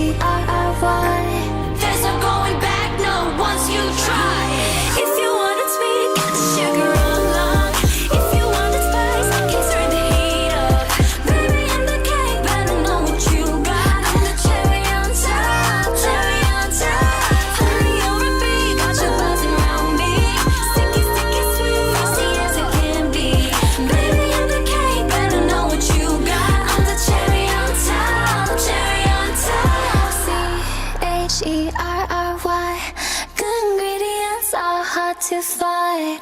H-E-R-R-Y. There's no going back, no, once you try. If you want it sweet, got the sugar on lock. If you want it spice, can't turn the heat up. Baby, I'm the cake, better know what you got. I'm the cherry on top, cherry on top. Honey, you're a bee, got you buzzing around me. Sticky, sticky, sweet, frosty as it can be. Baby, I'm the cake, better know what you got. I'm the cherry on top, cherry on top. C-H-E-R-R-Y. Good ingredients are hard to find.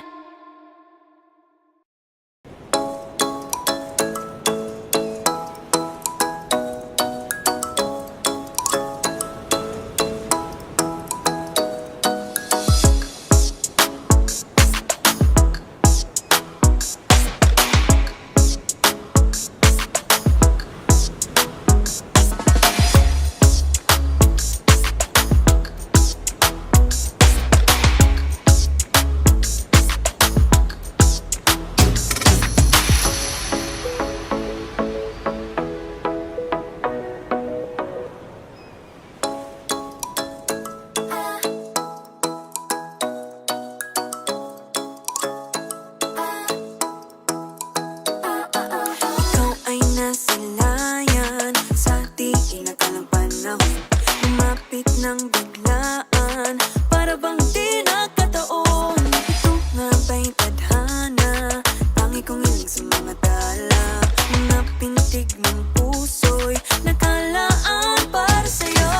Ikaw ay nasa layan, sa di inakalang panahon. Lumapit ng biglaan, para bang di nagkataon. Ito nga ba'y tadhana, tangi kong hiling sa mga tala. Mga pintig ng puso'y nakalaan para sa'yo.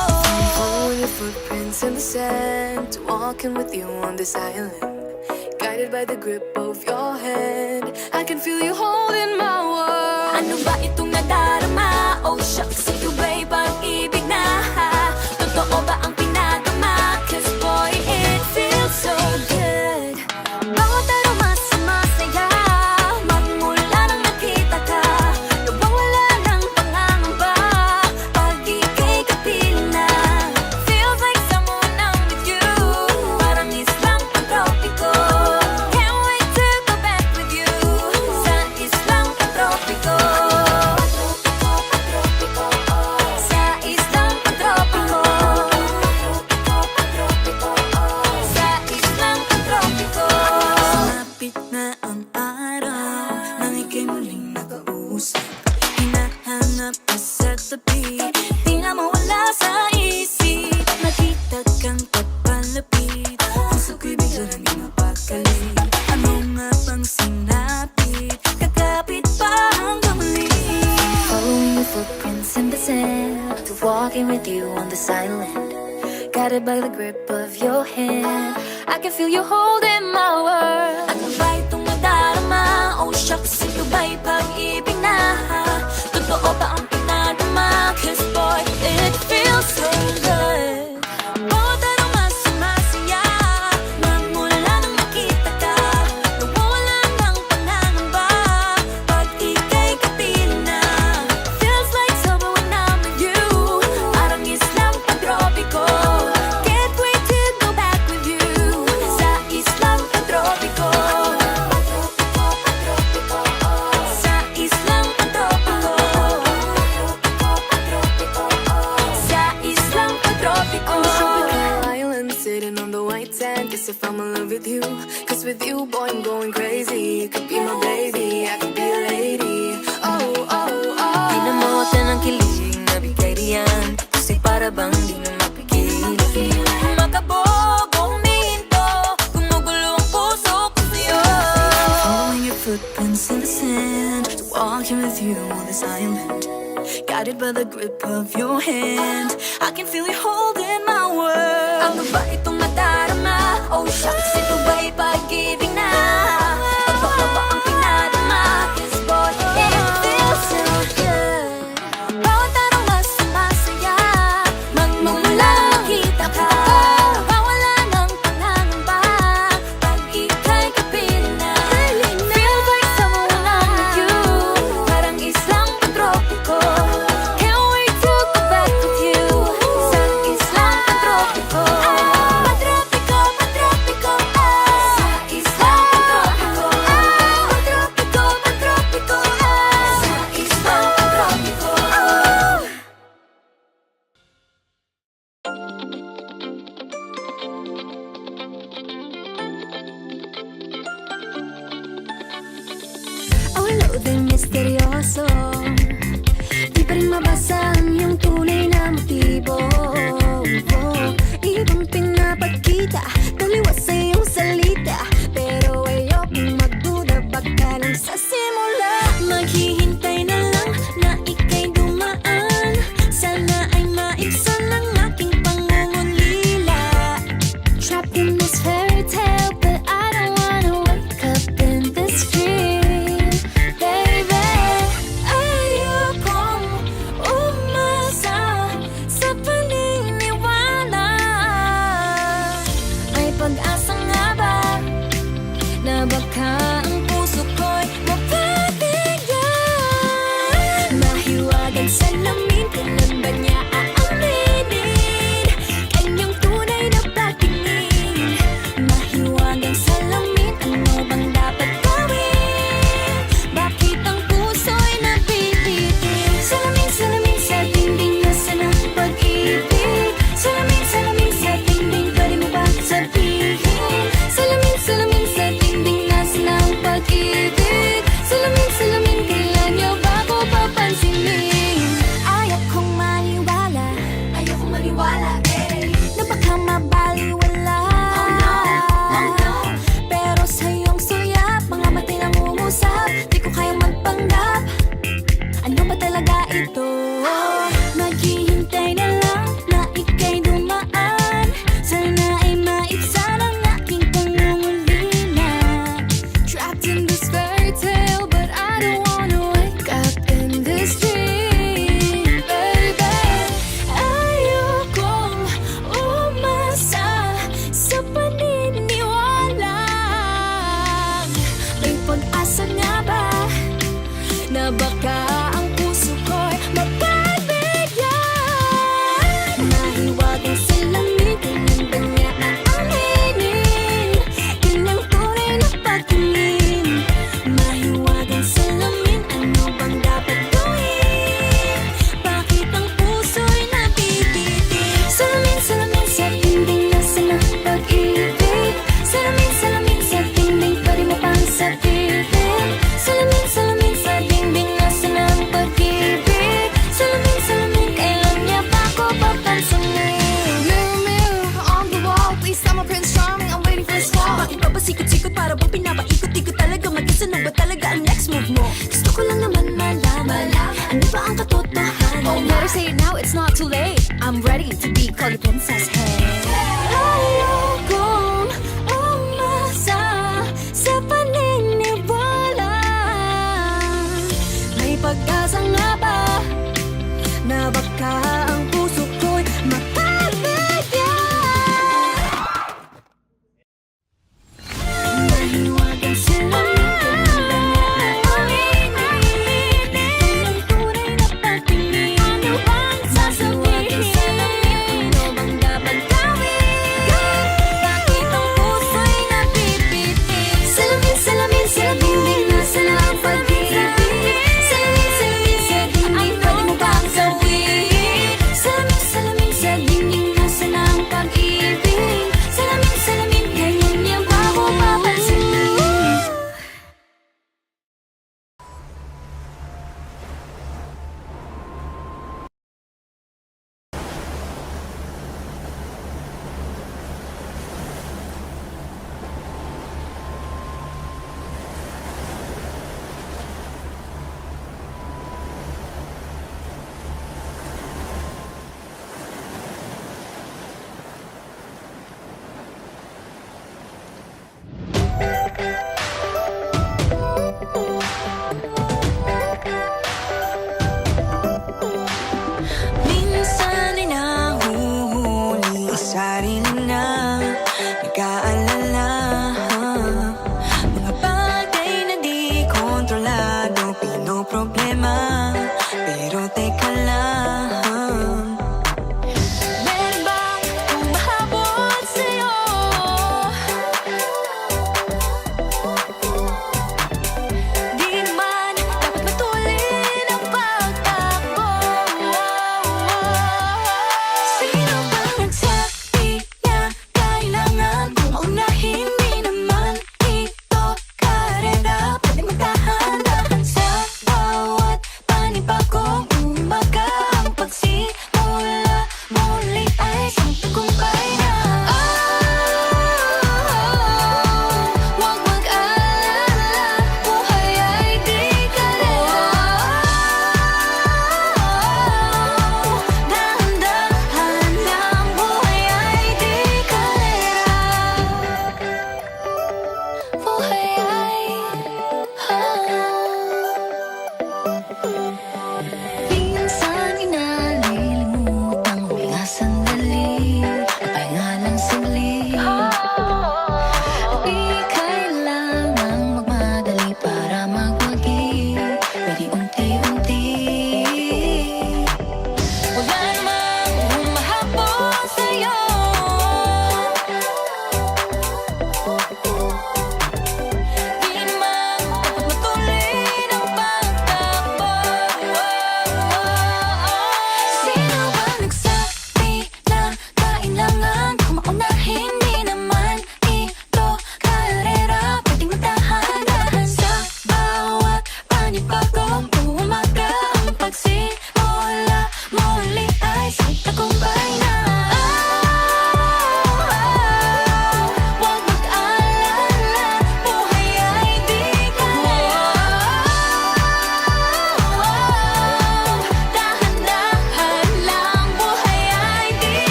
Follow your footprints in the sand, walking with you on this island. Guided by the grip of your hand, I can feel you holding my world. Ano ba itong nadarama? Oh shucks, ito ba'y pag-ibig na? Totoo ba ang pinagama? Cause boy, it feels so good. Bawat aroma sumasaya, magmula nang nakita ka. Nawawala ng pangangamba, pag ika'y kapiling na. Feels like someone I'm with you, parang islang pantropiko. Can't wait to go back with you, sa islang pantropiko. Sa islang pantropiko. Sa islang pantropiko. Sumapit na ang araw, nang ika'y muling nakausap. Hinahanap ka sa tabi, di na mawala sa isip. Nakita kang papalapit, puso ko'y bigla naging mapakali. Ano nga bang sinapit, kakapit pa hanggang muli. Following your footprints in the sand, to walking with you on this island. Guided by the grip of your hand, I can feel you holding my world. Ano ba itong nadarama? Oh shucks, ito ba'y pag-ibig na? Totoo ba ang pinadama? Cause boy, it feels so good. Bawat aroma sumasaya, magmula nang nakita ka. Nawawala ng pangangamba, pag ika'y kapiling na. Feels like summer when I'm with you, parang islang pantropiko. Can't wait to go back with you, sa islang pantropiko. Sa islang pantropiko. Sa islang pantropiko. Island sitting on the white sand, guess if I'm in love with you, cause with you boy I'm going crazy. You could be my baby, I could be a lady. Oh, oh, oh. Di na mawala ng kilig na bigay riyan, kasi para bang di na mapigil. Makabog o humihinto, gumugulo ang puso ko sa'yo. Following your footprints in the sand, walking with you on this island. Guided by the grip of your hand, I can feel you holding my world. Ano ba itong nadarama? Oh shucks, ito ba'y pag-ibig na? Totoo ba ang pinadama? Cause boy, it feels so good. Bawat aroma sumasaya, magmula nang nakita ka. Nawawala ng pangangamba, pag ika'y kapiling na. Feels like someone I'm with you, parang islang pantropiko. Can't wait to go back with you, sa islang misteryoso. Di pa rin mabasa ang iyong tunay na motibo. Ibang pinapakita, taliwas sa iyong salita, pero ayokong magduda, baka lang sa simula. Maghihintay na lang na ika'y dumaan, sana ay maibsan ang aking pangungulila. Trapped in this fairy tale, but I don't wanna wake up in this dream, baby. Ayokong umasa sa paniniwala. May pag-asa nga ba na baka ang puso ko'y mapabigyan? Mahiwagang salamin, kailan ba niya aaminin kanyang tunay na pagtingin? Mahiwagang salamin, ano bang dapat gawin? Bakit ang puso'y napipitin? Salamin, salamin sa dingding, nasa ng pag-ibig. Salamin, salamin sa dingding, pwede mo ba sabihin? Salamin, salamin sa dingding, nasa ng pag-ibig. Salamin, salamin, kailan niyo ba ko papansinin? Ayokong maniwala, eh, na baka mabaliwala. Oh no, pero sa iyong suyap, mga matay nang umusap, di ko kayang magpanggap. Ano ba talaga ito? Maghihintay na lang na ika'y dumaan, sana ay maibsan ang aking pangungulila. Trapped in this fairy tale, but I don't wanna wake up in this dream, baby. Ayokong umasa sa paniniwala. May pag-asa nga ba na baka ang puso ko'y mapabigyan? Mahiwagang salamin, kailan ba niya aaminin kanyang tunay na pagtingin? Mahiwagang salamin, ano bang dapat gawin? Bakit ang puso'y nabibitin? Salamin, salamin sa dingding, nasa ng pag-ibig. Salamin, salamin sa dingding, pwede mo pang sabihin? Salamin, salamin sa dingding, nasa ng pag-ibig. Salamin, salamin, kailan niya ba ako papansinin? Mirror, mirror on the wall, please tell my Prince Charming I'm waiting for his call. Bakit ba pasikot-sikot para bang pinapaikot-ikot talaga? Mag-isa na ba talaga ang next move mo? Gusto ko lang naman malaman, ano ba ang katotohanan? Oh, better say it now, it's not too late. I'm ready to be called a princess, hey. Ayokong umasa sa paniniwala. May pag-asa nga ba na baka ang puso ko'y mapabigyan? Mahiwagang salamin, kailan ba niya aaminin kanyang tunay na pagtingin? Ano bang sasabihin? Ano bang dapat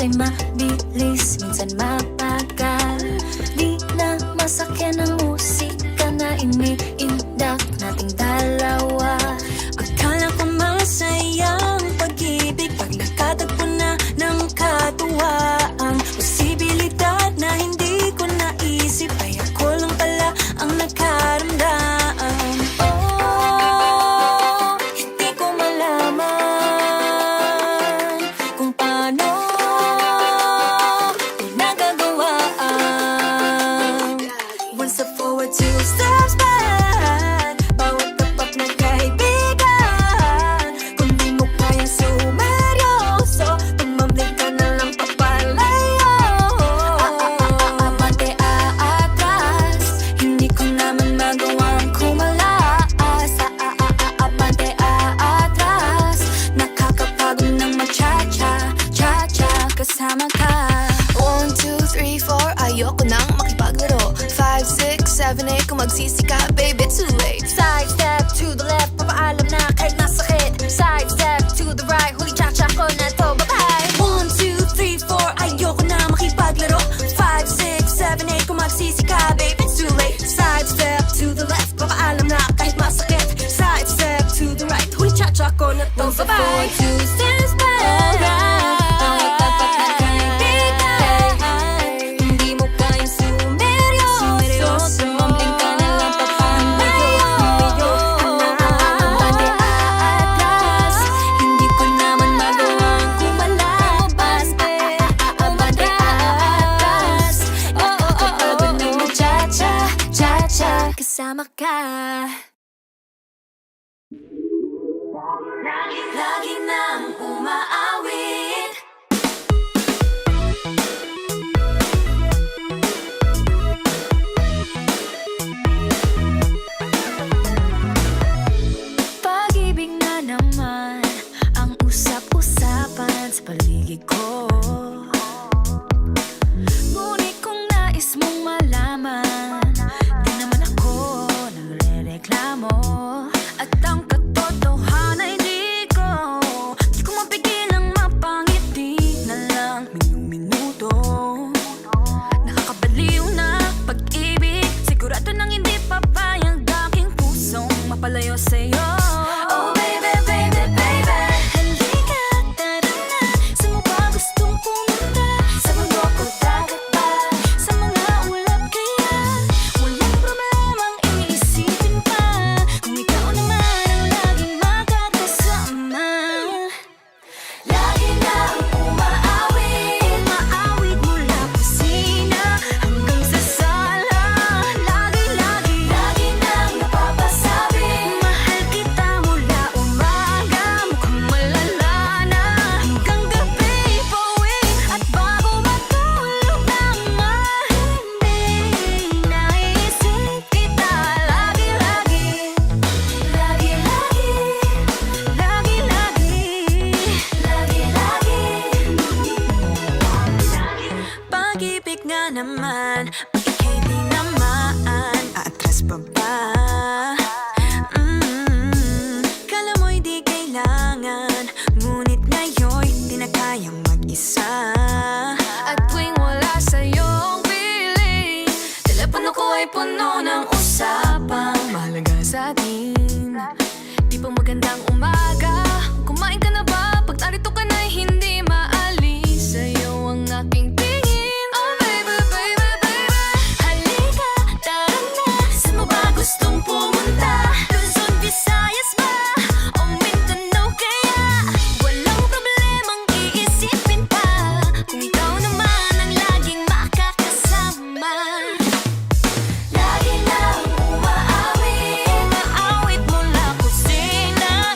ay mabilis, minsan mapagal. Di na masakyan ang musika na iniindak nating dalawa. Akala ko masayang pag-ibig pag nakatagpo na ng katuwaan. Posibilidad na hindi ko naisip ay ako lang pala ang nagkaramdam. Oh, hindi ko malaman kung paano ko nagagawaan. One step forward, two steps back. Bawat tapat na kaibigan. Kung di mo kayang sumeryoso, tumambling ka na lang papalayo. Abante aatras, hindi ko naman magawang kumalaas. Abante aatras, nakakapagod ng mag-cha-cha, cha-cha kasama ka. 1, 2, 3, 4, ayoko nang makipaglaro. 5, 6, 7, 8, kung magsisi ka, baby, too late. Side step to the left, papaalam na kahit masakit. Side step to the right, huli cha-cha ko na to, bye-bye. 1, 2, 3, 4, ayoko na makipaglaro. 5, 6, 7, 8, kung magsisi ka, babe, it's too late. Side step to the left, papaalam na kahit masakit. Side step to the right, huli cha-cha ko na to, bye-bye. 2 steps back. Bawat tapat na kaibigan. Hindi mo kayang sumeryoso, tumambling ka na lang papalayo. Abante aatras, hindi ko naman magawang kumalabas. Abante aatras, nakakapagod ng mag-cha-cha, cha-cha kasama ka. Lagi nang umaawit. Pag-ibig na naman ang usap-usapan sa paligid ko. Ngunit kung nais mong malaman, di naman ako nagre-reklamo. At ang katotohanan ay di ko mapigilang mapangiti na lang minuto. Nakakabaliw na pag-ibig, sigurado nang hindi papayag aking pusong mapalayo sa'yo. Oh baby, baby, baby, halika, tara na. Saan mo ba gustong pumunta? Sa mundo ko, dagat ba? Sa mga ulap kaya? Walang problemang iisipin pa kung ikaw naman ang laging makakasama. Lagi nang umaawit, umaawit mula kusina hanggang sa sala. Lagi nang napapasabi, mahal kita mula umaga, mukhang malala na hanggang gabi pauwi. At bago matulog nang mahimbing, naisip kita lagi-lagi. Pag-ibig nga naman, pag ika'y di naman aatras pa ba? Kala mo'y di kailangan, ngunit ngayon'y di na kayang mag-isa. At tuwing wala sa'yong piling, telepono ko ay puno ng usapang mahalaga sa atin. Di pa magandang umaga, kumain ka na ba? Pag narito ka na'y hindi maalis sa'yo ang aking tingin. Oh baby, baby, baby, halika, tara na. Saan mo ba gustong pumunta? Luzon, Visayas ba? O Mindanao kaya? Walang problemang iisipin pa kung ikaw naman ang laging makakasama. Lagi nang umaawit, umaawit mula kusina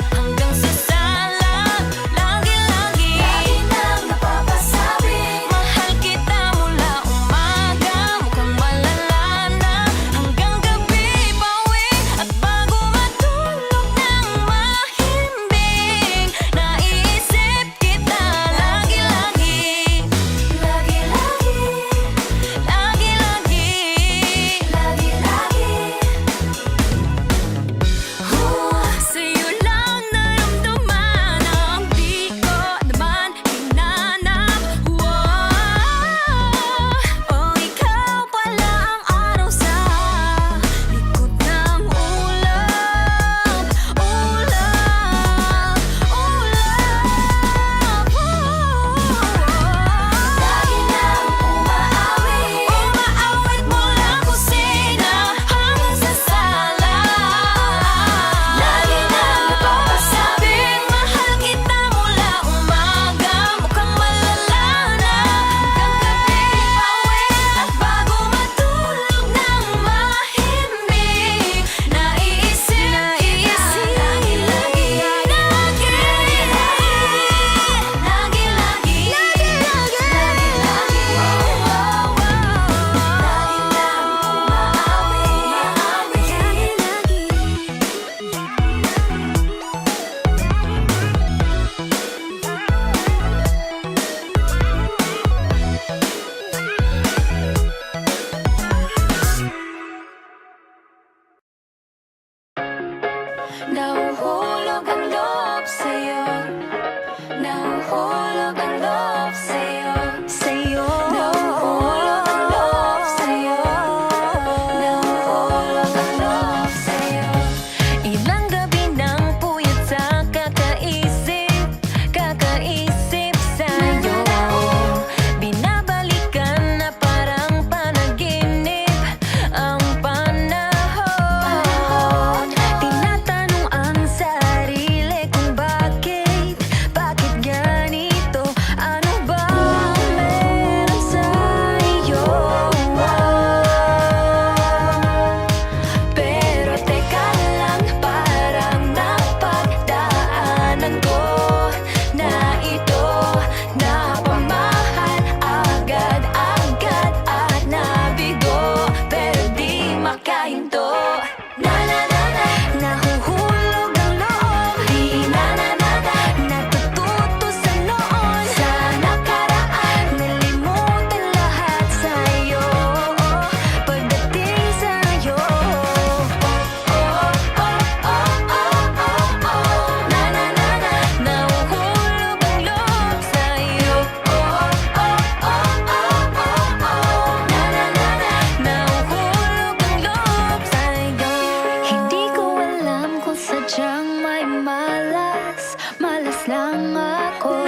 lang ako.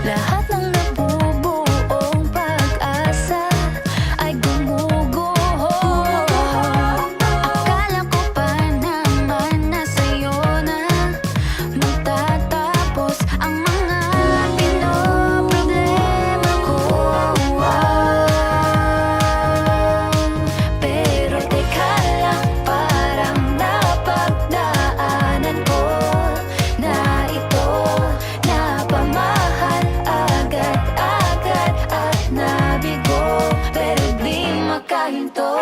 Lahat ng nabubuong pag-asa ay gumuguho. Akala ko pa naman na sa'yo na magtatapos ang mga pinoproblema ko. Pero teka lang, parang napagdaanan ko na ito napamahal agad-agad at nabigo, pero di makahinto.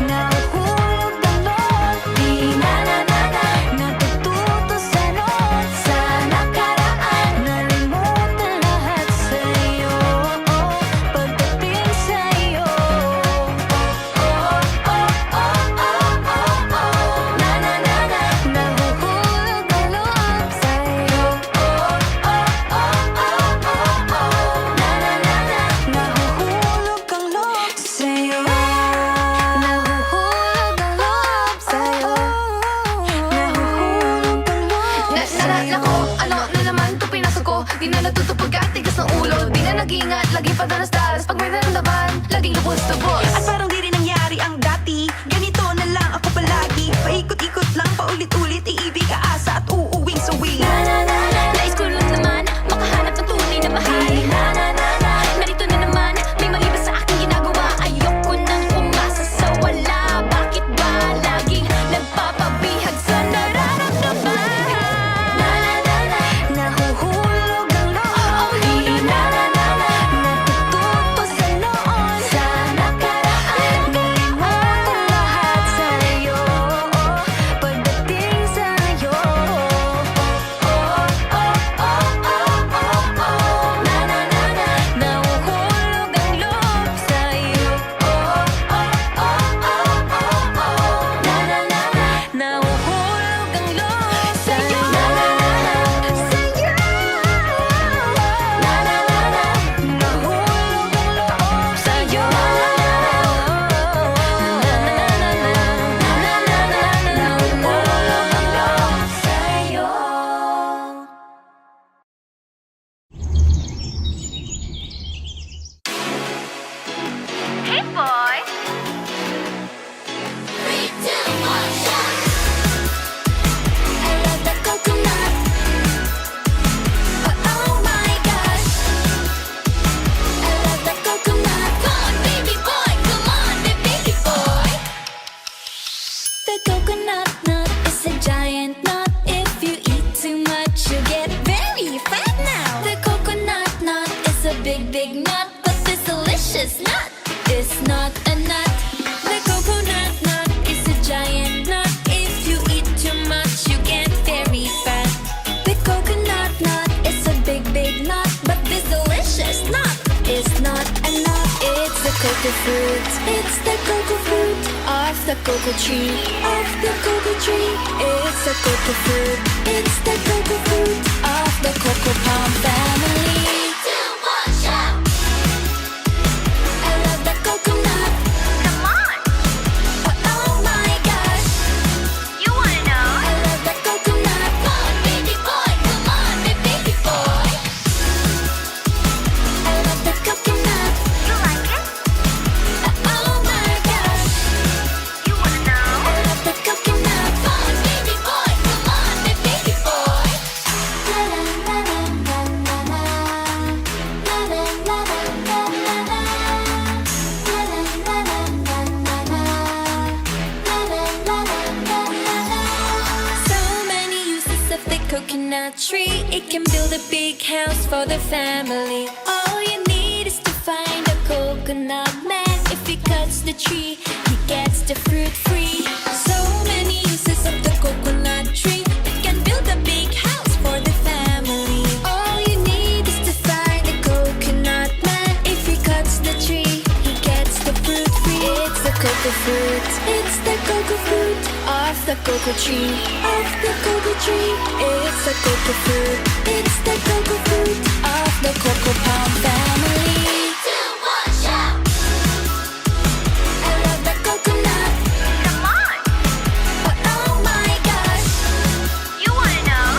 Nahuhulog ang loob, di natututo sa noon, sa nakaraan, nalimutan lahat sa'yo, pagdating sa'yo. Nahuhulog ang loob sa'yo. Nahuhulog ang loob sa'yo. Nahuhulog ang loob sa'yo. Nahuhulog ang loob sa'yo. Nako, ano na naman ito pinasok ko? Di na natuto pagkatigas ng ulo. Di na nag-iingat, laging padalas-dalas. Pag may naramdaman, laging lubos-lubos. At parang di rin nangyari ang dati. Ganito na lang ako palagi. Paikot-ikot lang, paulit-ulit. Iibig, aasa at uuwing suwi. Nais ko lang naman makahanap ng tunay na mahal. Narito na naman, may mali ba sa aking ginagawa? Ayoko nang umasa sa wala. Bakit ba laging nagpapabihag sa nararamdaman? Nahuhulog ang loob, di natututo sa noon, sa nakaraan, nalimutan lahat sa'yo, pagdating sa'yo. Nahuhulog ang loob sa'yo. Nahuhulog ang loob sa'yo. Nahuhulog ang loob sa'yo. Nahuhulog ang loob sa'yo. Hey boy! I love the coconut. Oh my gosh, I love the coconut. Come on, baby boy! Come on, baby boy! The coconut nut is a giant nut. If you eat too much, you get very fat now. The coconut nut is a big, big nut, but this delicious nut is not a nut. The coconut nut is a giant nut. If you eat too much, you get very fat. The coconut nut is a big, big nut, but this delicious nut is not a nut. It's the cocoa fruit. It's the cocoa fruit of the cocoa tree. Of the cocoa tree. It's the cocoa fruit. It's the cocoa fruit of the cocoa palm family. I love the coconut. Come on! Oh my gosh, You wanna know? I love the coconut. Come on, baby boy! Come on, baby boy! I love the coconut. You like it? Oh my gosh, You wanna know? I love the coconut. Come on, baby boy! Come on, baby boy! La la la la la la coconut tree. It can build a big house for the family. All you need is to find a coconut man. If he cuts the tree, he gets the fruit free. So many uses of the coconut tree. It can build a big house for the family. All you need is to find a coconut man. If he cuts the tree, he gets the fruit free. It's the cocoa fruit. It's the cocoa fruit of the cocoa tree. Of the cocoa tree. It's the cocoa fruit. It's the cocoa fruit of the cocoa palm family. I love the coconut. Come on! Oh my gosh, You wanna know?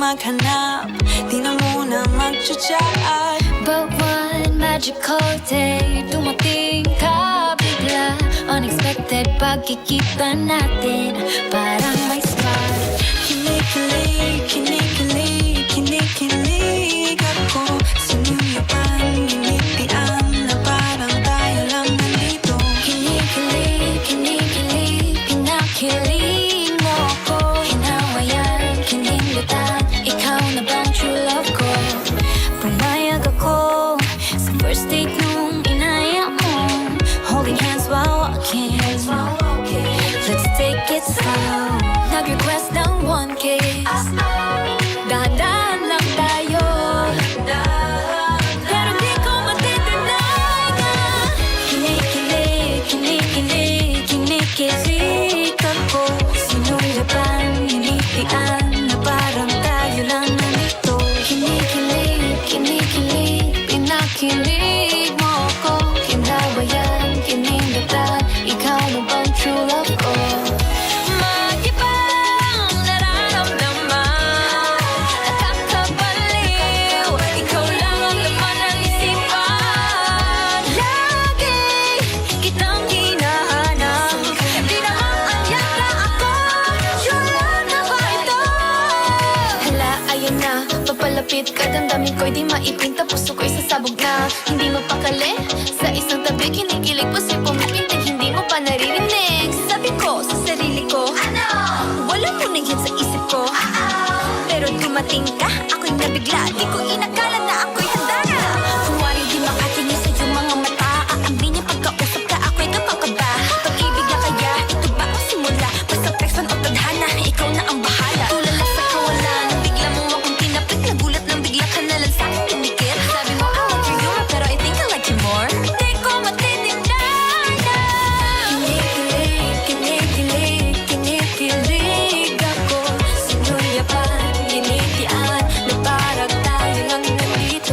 maghanap, di na muna mag-chat. But one magical day, dumating ka bigla. Unexpected pagkikita natin, parang may spark. Kinikilig, kinikilig, kinikilig ako. Sinuyapan, ginitian na parang tayo lang nandito. Kinikilig, kinikilig, pinakilig mo ako. Hinawayan, kinilitan, ikaw na bang true love ko? Pumayag ako sa first date nung inaya mo. Holding hands while walking, let's take it slow. Nag-request ng one kiss, dahan-dahan lang tayo. Pero di ko matitinay na kinikilig, kinikilig, kinikilig ako. Sinuyapan, hinitian na parang tayo lang nandito. Kinikilig, kinikilig, pinakilig mo ako. Kinabayan, kinindatan, ikaw na bang true love ko? Mag-ibang nararamdaman, nakakabaliw, ikaw lang ang laman ng isipan. Lagi kitang hinahanap, di naman anyak na ako. True love na ba ito? Hala, ayun na, papalapit ka, damdamin ko'y di maipinta, puso ko'y sasabog na. Hindi mapakali, sa isang tabi kinikilig, puso'y pumipintig, hindi mo pa naririnig. Sabi ko sa sarili ko, wala mo na yan sa isip ko. Pero dumating ka, ako'y nabigla, di ko inakala na ako'y handa na. Huwari di makatingin sa iyong mga mata, aambi niya pagkausap ka, ako'y kapakaba. Pag-ibig na kaya, ito ba ang simula? Basta text man o tadhana, ikaw na ang bahala. Tulala sa kawalan, bigla mo akong tinapik, nagulat nang bigla ka na lang sa'kin tumikit. Sabi mo, I like you, pero I think I like you more. Di ko matitinay na kinikilig, kinikilig, kinikilig ako. Sinuyapan, ginitian, na parang tayo lang nandito.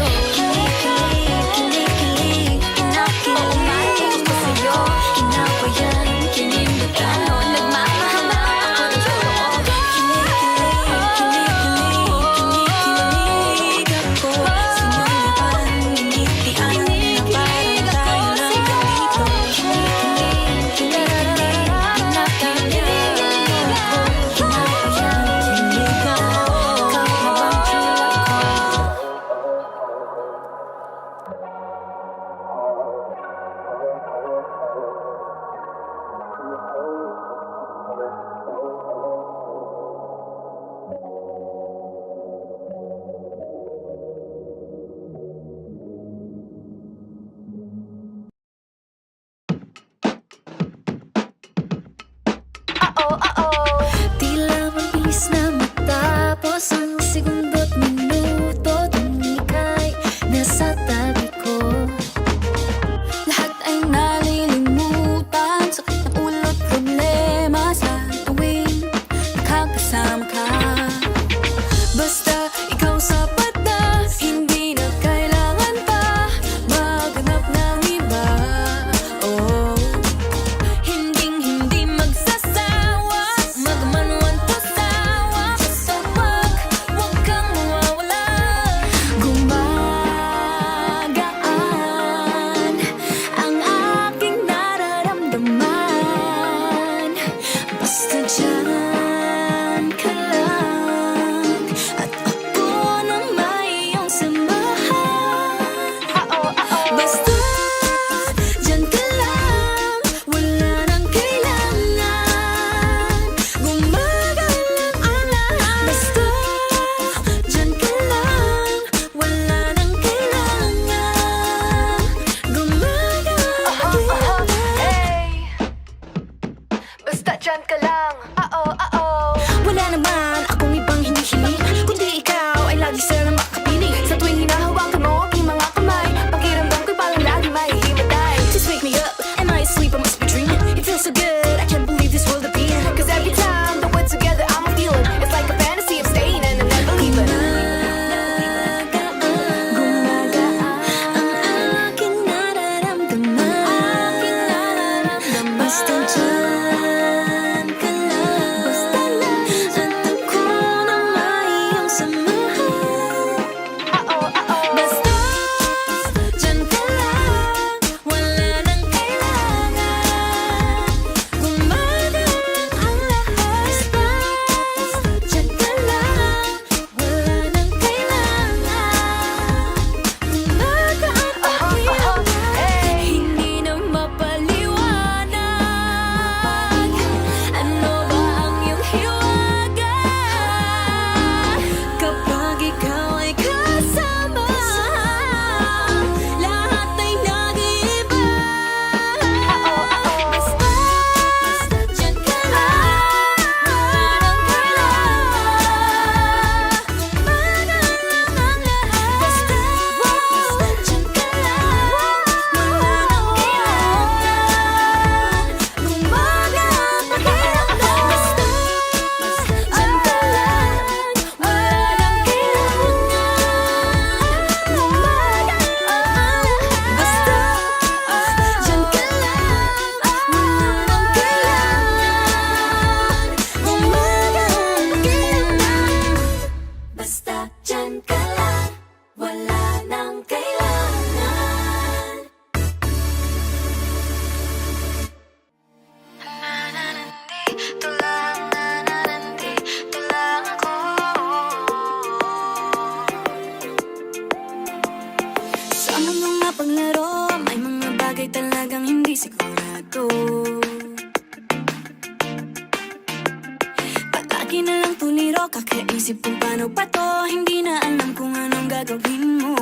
Kakaisip kung paano pa to, hindi na alam kung anong gagawin mo.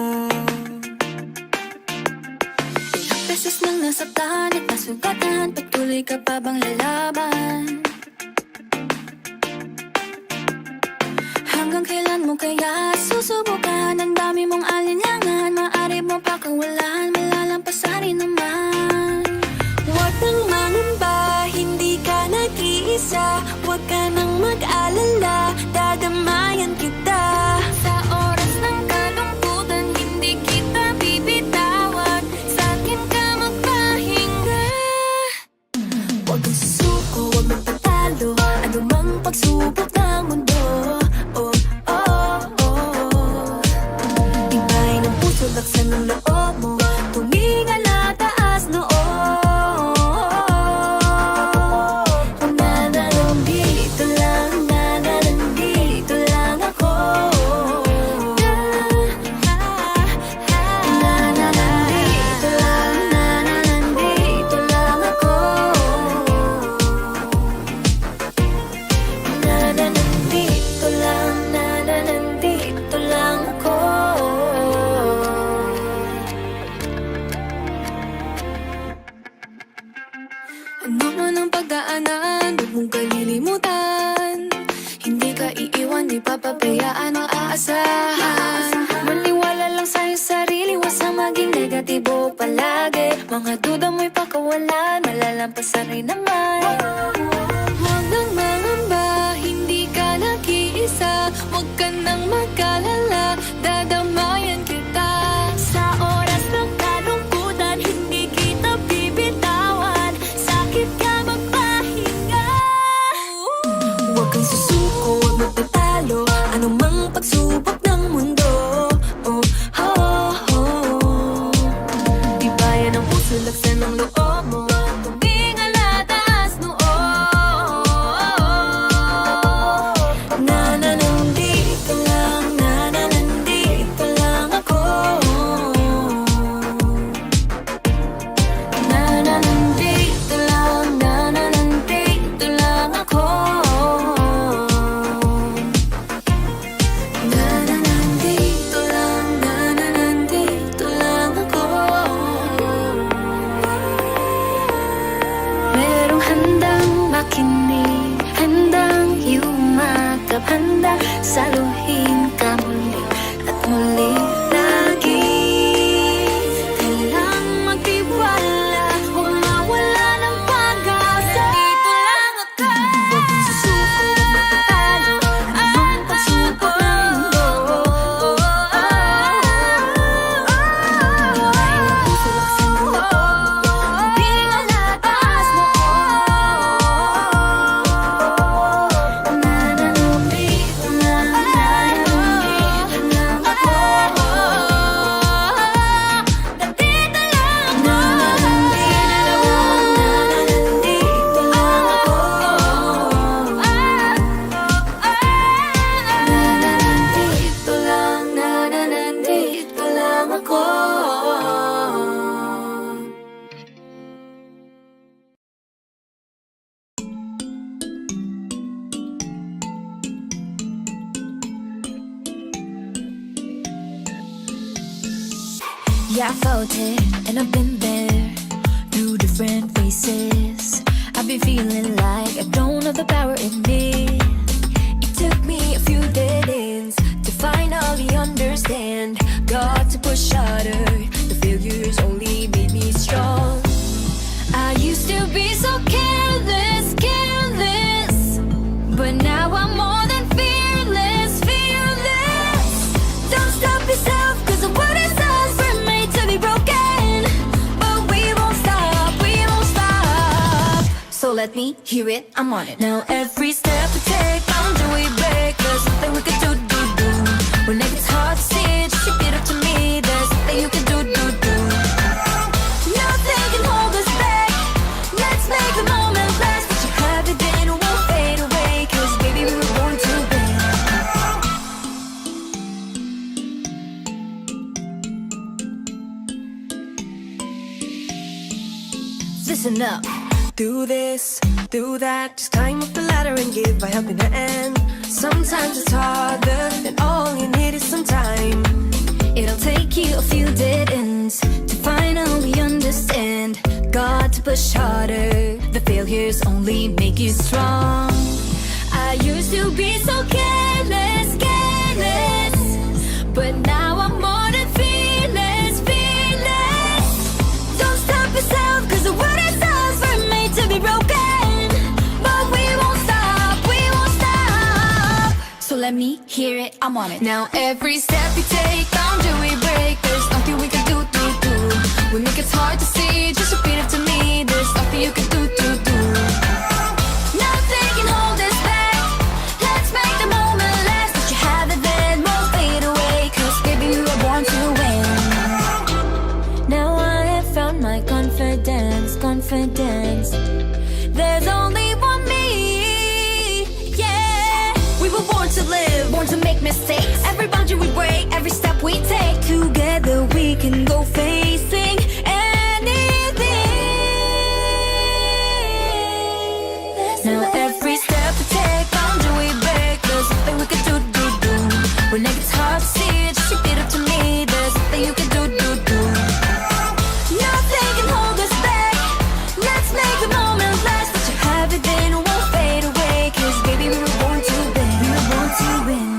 Ilang beses nang nasaktan at nasugatan, patuloy ka pa bang lalaban? Hanggang kailan mo kaya susubukan? Ang dami mong alinlangan, maaari mo pa kawalan, malalampasan rin naman. Huwag nang mangamba, hindi ka nag-iisa. Huwag ka nang mag-alala, dadamayan kita. Sa oras ng kalungkutan, hindi kita bibitawan. Sa'kin ka magpahinga. Huwag kang susuko, huwag magpatalo, ano mang pagsubok ng mundo. Oh, oh, oh. Tibay ng puso, laksan ng loob mo, tumingala, taas noo. Ano man ang pagdaanan, huwag mong kalilimutan. Hindi ka iiwan, di papabayaan o aasahan. Maniwala lang sa'yo sarili, huwag sa maging negatibo palagi. Mga duda mo'y pakawalan, malalampasan rin naman. Huwag nang mangamba, hindi ka nag-iisa. Huwag ka nang mag-alala, dadamayan kita. Sa oras ng kalungkutan, hindi kita bibitawan. Sakit ka magpahinga. Huwag kang susuko, huwag magtatalo, anumang pagsubok ng mundo. Oh, oh, oh. Tibayan ang puso, laksan ng loob mo, tumingala, taas noo. Nananandito lang, nananandito lang ako. Nananandito lang, nananandito lang ako. Nananandito lang, nananandito lang ako. Merong handang makinig, handang yumakap, handang saluhin ka muli at muli lagi. Kailang magtiwala, huwag mawala ng pag-asa. Dito lang ako. Huwag kang susuko, huwag magpatalo, anumang pagsubok ng mundo. Tibay ng puso, laksan ng loob mo, tumingala, taas noo. Nananandito lang, nananandito lang ako. Nandito lang ako. Nananandito lang ako. Nananandito lang, nananandito lang ako. Yeah, I felt it, and I've been there through different faces. I've been feeling like I don't have the power in me. It took me a few dead ends to finally understand. Got to push harder, the failures only made me strong. I used to be so careless, careless, but now I'm more than fearless, fearless. Don't stop yourself, 'cause the world is us, we're made to be broken. But we won't stop, we won't stop. So let me hear it, I'm on it. Now every step we take, boundary we break, there's nothing we can do. When it gets hard to see, just repeat it to me, there's nothing you can do. Nothing can hold us back, let's make the moment last. What you have it then won't fade away, 'cause baby we were born to win. Listen up. Do this, do that, just climb up the ladder and give a helping hand. Sometimes it's harder, and all you need is some time. It'll take you a few dead ends to finally understand. Got to push harder. The failures only make you strong. I used to be so careless, careless, but now I'm more than fearless, fearless. Don't stop yourself, 'cause the world itself were made to be broken. But we won't stop, we won't stop. So let me hear it, I'm on it. Now every step we take, boundary we break. There's nothing we can do. We make it hard to see, just repeat it to me. There's nothing you can do. Nothing can hold us back. Let's make the moment last. Let you have it then, won't fade away. 'Cause baby, we were born to win. Now I have found my confidence, confidence. There's only one me, yeah. We were born to live, born to make mistakes. Every boundary we break, every step we take. Together we can go facing anything. Now every step we take, boundary we break. There's nothing we can do. When it gets hard to see, just repeat it to me. There's nothing you can do. Nothing can hold us back. Let's make the moment last. Let you have it then, it won't fade away. 'Cause baby, we were born to win. We were born to win.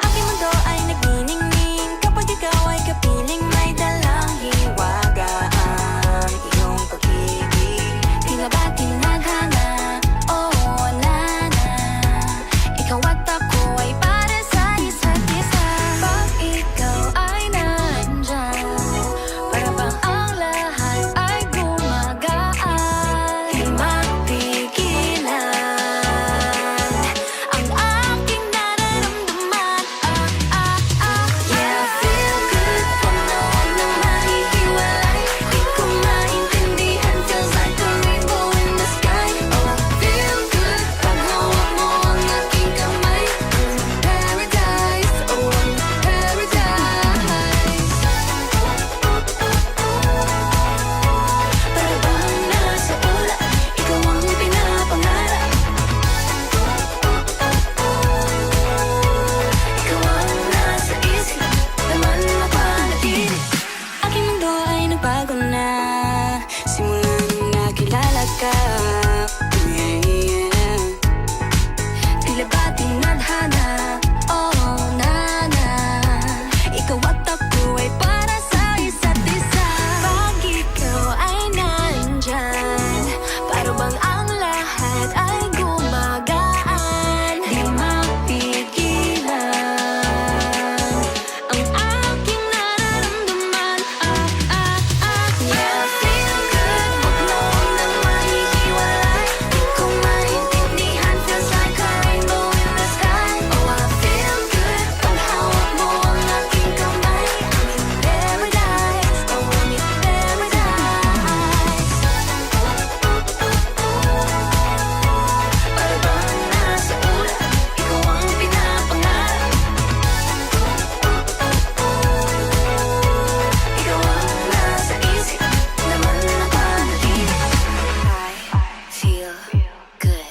Aking mundo ay nagniningning kapag ikaw ay kapiling may dalang hiwaga ang iyong pag-ibig. Di na ba tinadhana? Oo, nana. Ikaw at ako ay para sa isa't isa. Pag ikaw ay nandyan, para bang ang lahat ay gumagaan. Di mapigilan ang aking nararamdaman. Yeah, feel good. Puno ng mahihiwalay. Di ko maintindihan. Feels like a rainbow in the sky. Oh, I feel good. Pag hawak mo ang aking kamay. Paradise, oh, paradise. Para bang nasa ulap, ikaw ang pinapangarap. Ikaw ang nasa isip, naman mapanatili. Aking mundo ay nagbago na simulan nakilala ka. Yeah. Tila ba tinadhana? Oh, nana. Ikaw at ako ay para sa isa't isa. Pag ikaw ay nandyan, para bang ang lahat ay gumagaan. Di mapigilan ang aking nararamdaman. Yeah, feel good. Puno ng mahihiwalay. Di ko maintindihan. Feels like a rainbow in the sky. Oh, I feel good. Pag hawak mo ang aking kamay. I'm in paradise. Oh, I'm in paradise. Para bang nasa ulap, ikaw ang pinapangarap. Ikaw ang nasa isip, naman napanatili. I feel good.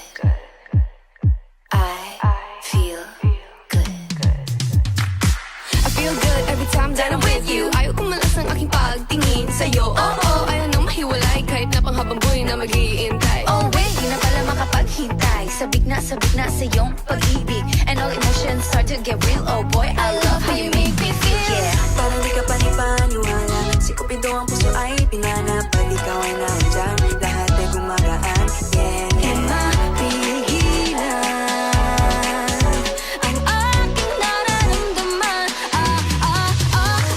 I feel good. I feel good every time that I'm with you. Ayaw kong malas ang aking pagtingin sa'yo. Oo, ayaw nang mahiwalay kahit na panghabang buhay na mag-iintay. Oh wait, di na pala makapaghintay. Sabik na sa iyong pag-ibig. And all emotions start to get real. Oh boy, I love how you make me feel. Yeah. Parang di ka panipaniwala. Si Cupido ang puso ay pinanap. Pag ikaw ay nandyan, lahat ay gumagaan. Yeah, Di yeah. mapigilan ang aking nararamdaman.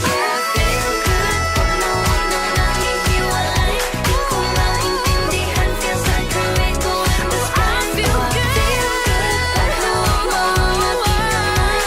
Yeah, feel good. Puno ng nahihiwalay. Di ko maintindihan. Feels like a rainbow in the sky. I feel good. Pag hawak mo ang aking kamay.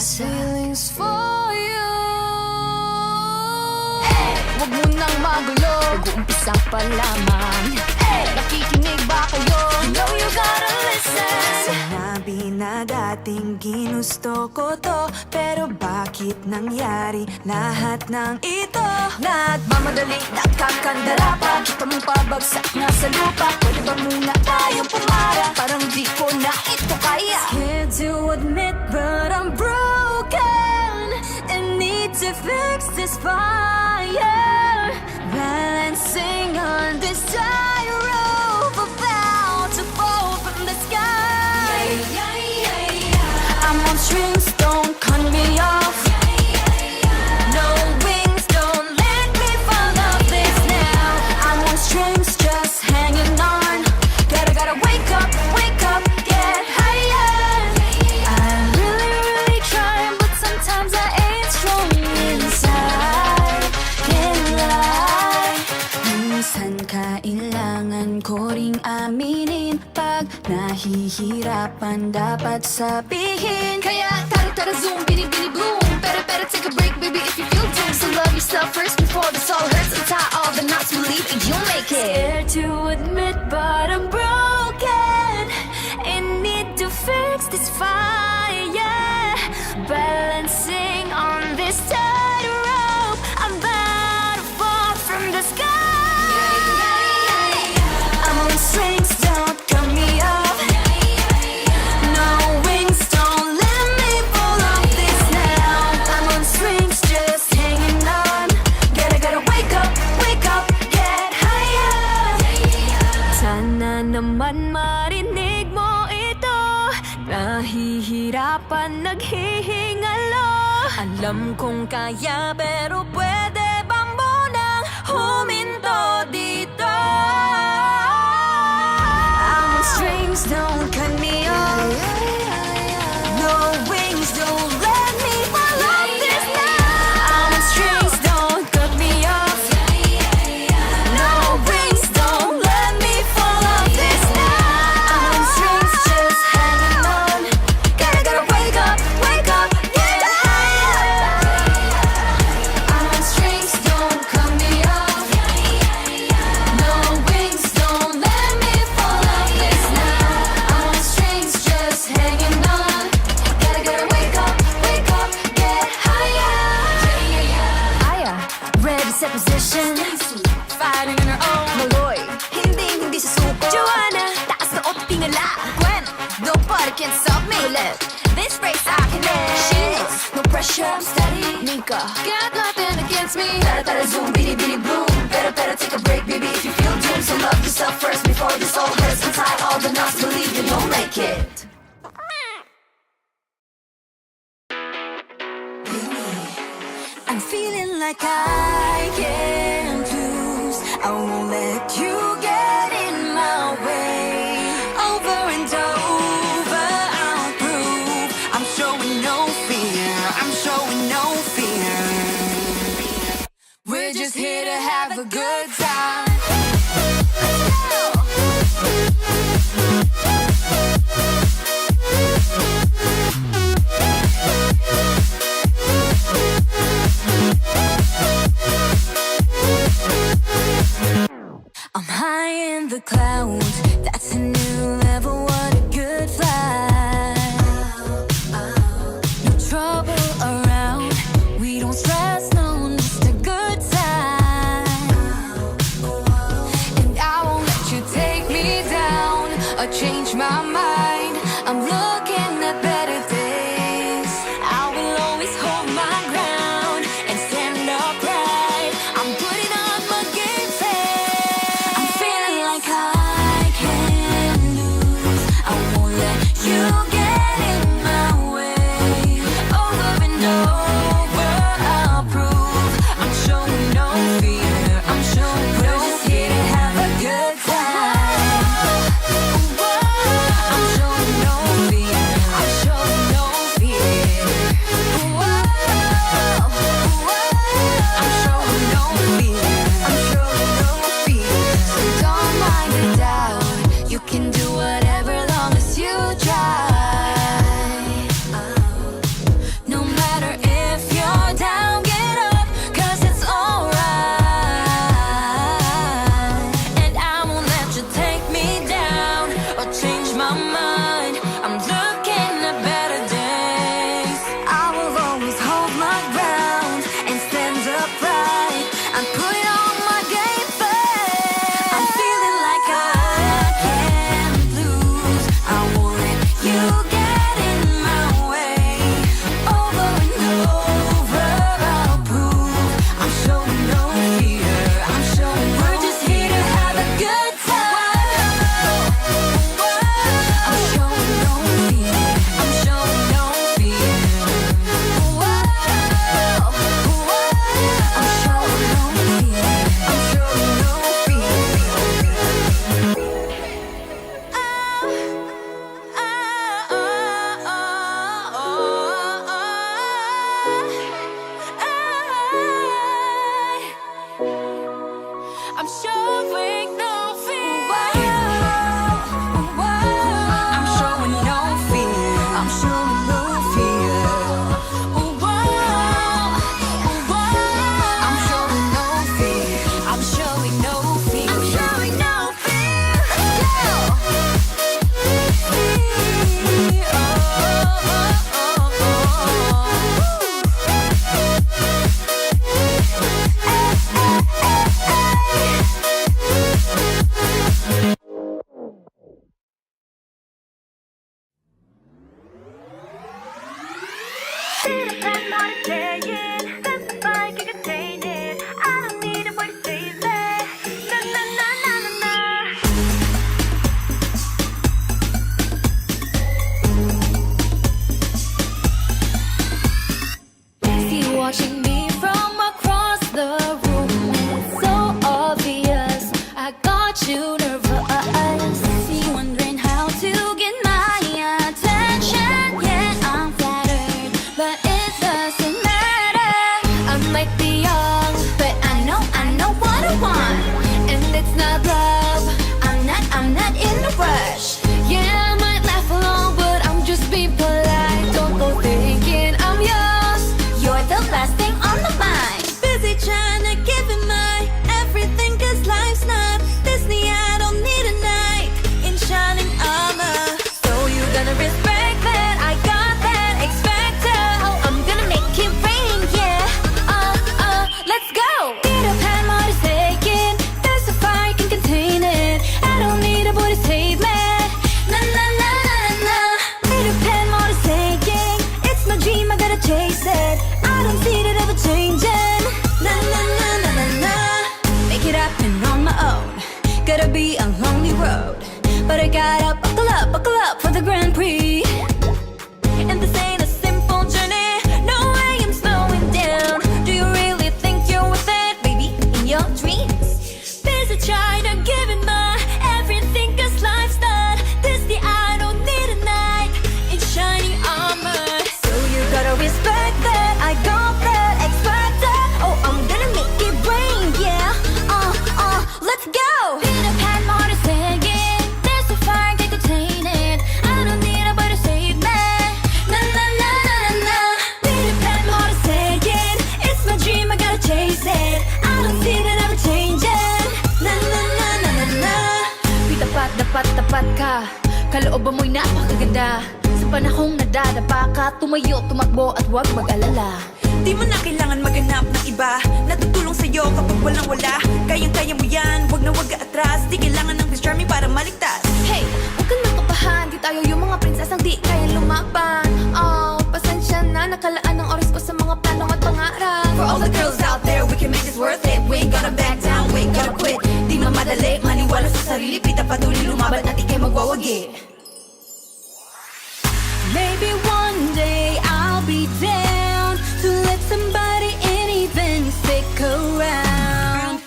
these feelings for you. Huwag mo nang magulo, nag-uumpisa pa lamang. Nakikinig ba kayo? You know you gotta listen. Sinabi na dating ginusto ko to, pero bakit nangyari lahat ng ito? Nagmamadali, nakakandara pa. Kita mong pabagsak na sa lupa. Pwede ba muna tayong pumara? Parang di ko na ito kaya. Scared to admit, but I'm broken and need to fix this fire. Balancing on this tightrope, about to fall from the sky. I'm on strings, don't cut me off. No wings, don't let me fall off this now. I'm on strings, just hanging on. Gotta wake up, get higher. I'm really trying, but sometimes I ain't strong inside. Can't lie. Minsan kailangan ko ring aminin, pag nahihirapan dapat sabihin. Kaya tara zoom, bini bloom. Better take a break, baby, if you feel doomed. So love yourself first before this all hurts. Untie all the knots, believe it, you'll make it. Scared to admit, but I'm broken and need to fix this fire. Balancing on this tightrope, I'm about to fall from the sky. I'm on strings, don't cut me off. No wings, don't let me fall off this now. I'm on strings, just hanging on. Gotta wake up, get higher. Sana naman marinig mo ito. Nahihirapan, naghihingalo. Alam kong kaya, pero pwede ba munang huminto dito? I'm on strings, don't cut me off. No wings, don't let me fall off this now. I'm on strings, don't cut me off. No wings, don't let me fall off this now. I'm on strings, just hanging on. Gotta wake up, get higher. I'm on strings, don't cut me off. No wings, don't let me fall off this now. I'm on strings, just hanging on. Gotta wake up, get higher. Aya, ready, set position. Fighting on her own. Maloy, hindi susuko. Joanna, taas na o tingala. Gwen, nobody can stop me. This race I can end. Shields, no pressure, I'm steady. Nika, got nothing against me. Tara zoom, bini bloom. Better take a break, baby, if you feel doomed. So love yourself first before this all hurts. Untie all the knots, believe you you'll make it. I'm feeling like I can't lose. I won't let you get in my way. Over and over, I'll prove I'm showing no fear. We're just here to have a good time. I'm high in the clouds. That's a new level. What a good flight. No trouble around. We don't stress, no, just a good time. but I gotta buckle up for the Grand Prix. And this ain't a simple journey, no way I'm slowing down. Do you really think you're worth it, baby, in your dreams? Busy trying to give it my everything, cause life's not Disney, I don't need a knight in shiny armor. So you gotta respect that, I got that, expect that. Oh, I'm gonna make it rain, yeah. Let's go! Peter Pan, more saying, there's so far, get contained. I don't need nobody to save me. Na na na na na na. Peter Pan, more saying, it's my dream, I gotta chase it. I don't see that ever changing. Na na na na na na. Dapat tapat ka. Kalooban mo'y napakaganda. Sa panahong nadadapa ka, tumayo, tumakbo at huwag mag-alala. Di mo na kailangan maghanap ng iba Natutulong sa'yo kapag walang wala Kayang-kaya mo yan, wag na wag ka atras Di kailangan ng Prince Charming para maligtas. Hey, huwag ka nang kabahan. Di tayo yung mga prinsesang di kayang lumaban. Oh, pasensya na, nakalaan ng oras ko sa mga plano at pangarap. For all the girls out there, we can make this worth it. We ain't gonna back down, we ain't gonna quit. Di na madali, maniwala sa sarili. Pita patuloy lumaban at ikay magwawagi. Maybe one day I'll be down to let somebody in, even stick around.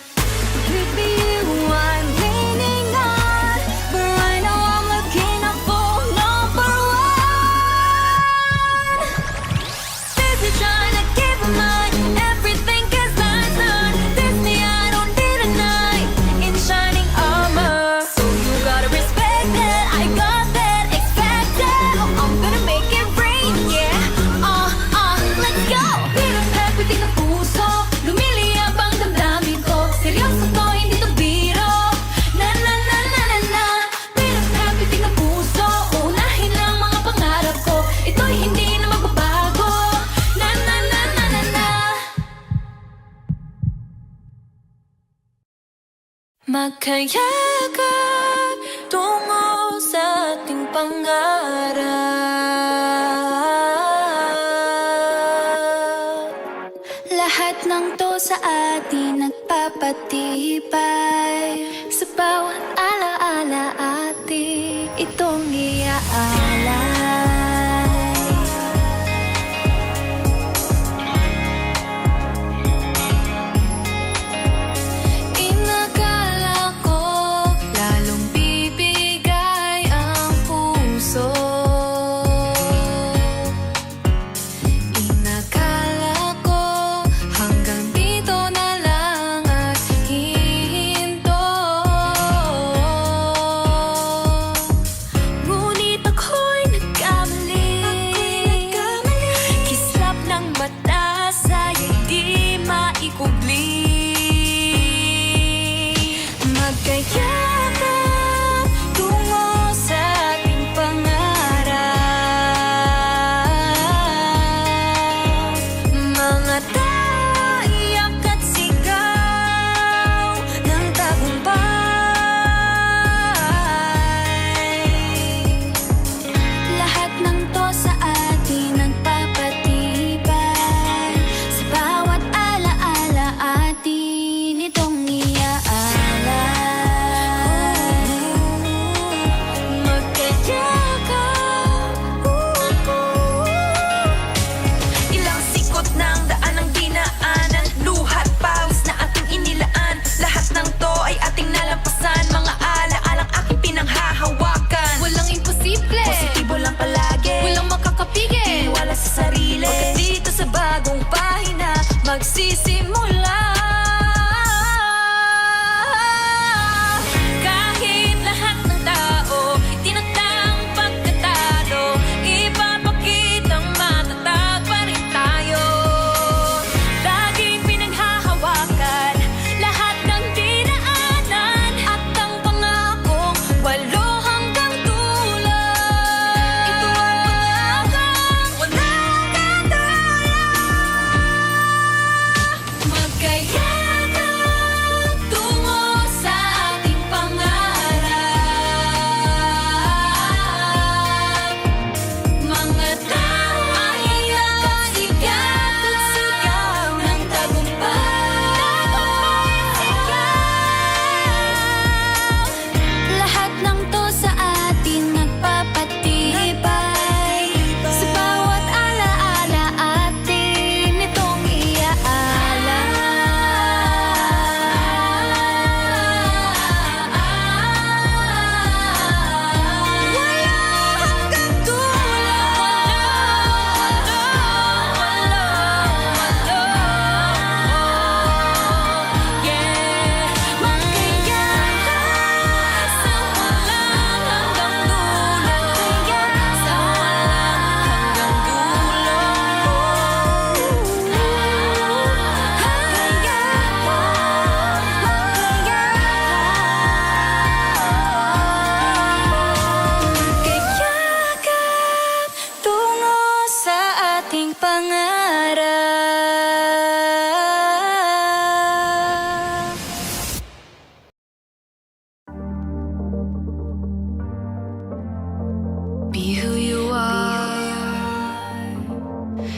Could be you I'm leaning on, but right now I'm looking out for number one. Busy trying to give my everything, cause life's not Disney, I don't need a knight in shining armor. So you gotta respect that, I got that, expect that. Oh, I'm gonna make it rain, yeah. Let's go! Peter Pan, pitik ng puso, lumiliyab ang damdamin ko. Seryoso to, hindi to biro. Na na na na na na. Peter Pan, pitik ng puso, unahin lang mga pangarap ko. Ito'y hindi na magbabago. Na na na na na na. Magkayakap tungo sa ating pangarap. Lahat ng to sa atin nagpapatibay. Sa bawat alaala ating itong iaalay. Inakala ko lalong bibigay ang puso. Inakala ko hanggang dito na lang at hinto.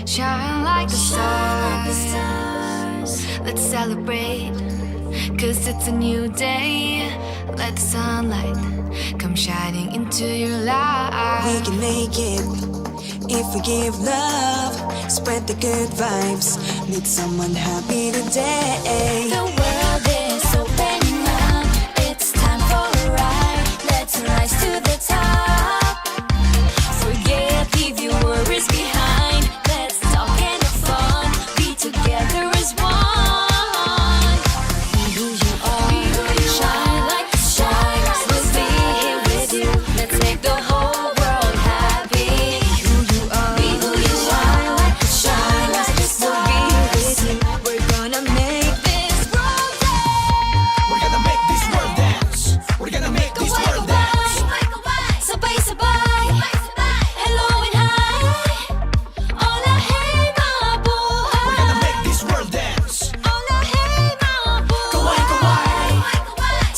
shine like the stars. Let's celebrate, 'cause it's a new day. Let the sunlight come shining into your life. We can make it if we give love, spread the good vibes, meet someone happy today. The world is opening up. It's time for a ride. Let's rise to the top. Forget, leave your worries behind. Let's talk and have fun. Be together as one. Be who you are. Shine like the stars. We'll be here with you. Let's make the whole world happy. Be who you are. Be who you are. Shine like the stars. We're gonna make This world dance. We're gonna make this world dance. We're gonna make this world dance. Sabay-sabay. Hello and hi. Hola, hey, mga buhay. We're gonna make this world dance. Hola, hey, mga buhay. Kaway, kaway.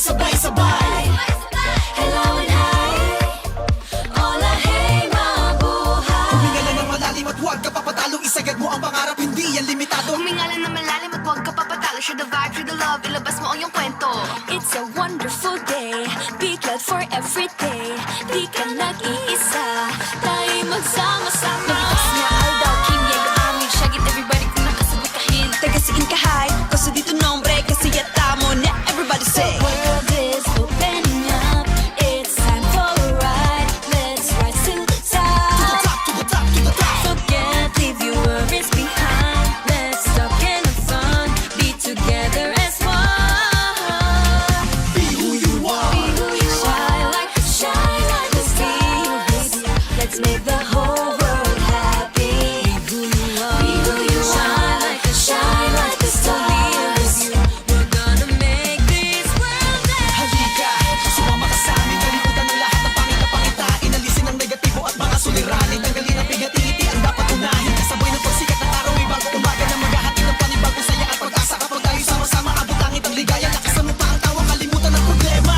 Sabay-sabay. Hello and hi. Hola, hey, mga buhay. Huminga lang ng malalim at huwag ka papatalo. Isagad mo ang pangarap, hindi yan limitado. Huminga lang na malalim at huwag ka papatalo. Share the vibe, share the love, ilabas mo ang iyong kwento. It's a wonderful day. Be glad for every day. Di ka nag-iisa. Tayo'y magsama-sama. Nalikas niya Aldaw, Kim, Diego, Amig, Shagit, everybody kung nakasabot kahin. tagasiin ka high, kaso dito nombre, kasi yata mo na everybody say. The world is opening up. It's time for a ride. Let's rise to the top. Top to the top, to the top. Forget, leave your worries behind. Let's talk and have fun. Be together as one. Be who you are. Shine like the stars. Let's make the whole world happy. Be who you are. Shine like the stars. We're gonna make this world dance. Halika, sumama ka sa amin. Kalimutan ng lahat ng pangit na pangitain. Alisin ang negatibo at mga suliranin. Tanggalin ang pigati-ngiti ang dapat unahin. Kasabay ng pagsikat ng araw ay bago umaga na maghahati ng panibagong saya at pag-asa. Kapag tayo sama-sama, abot langit ang ligaya. Lakasan mo pa ang tawa, kalimutan ang problema.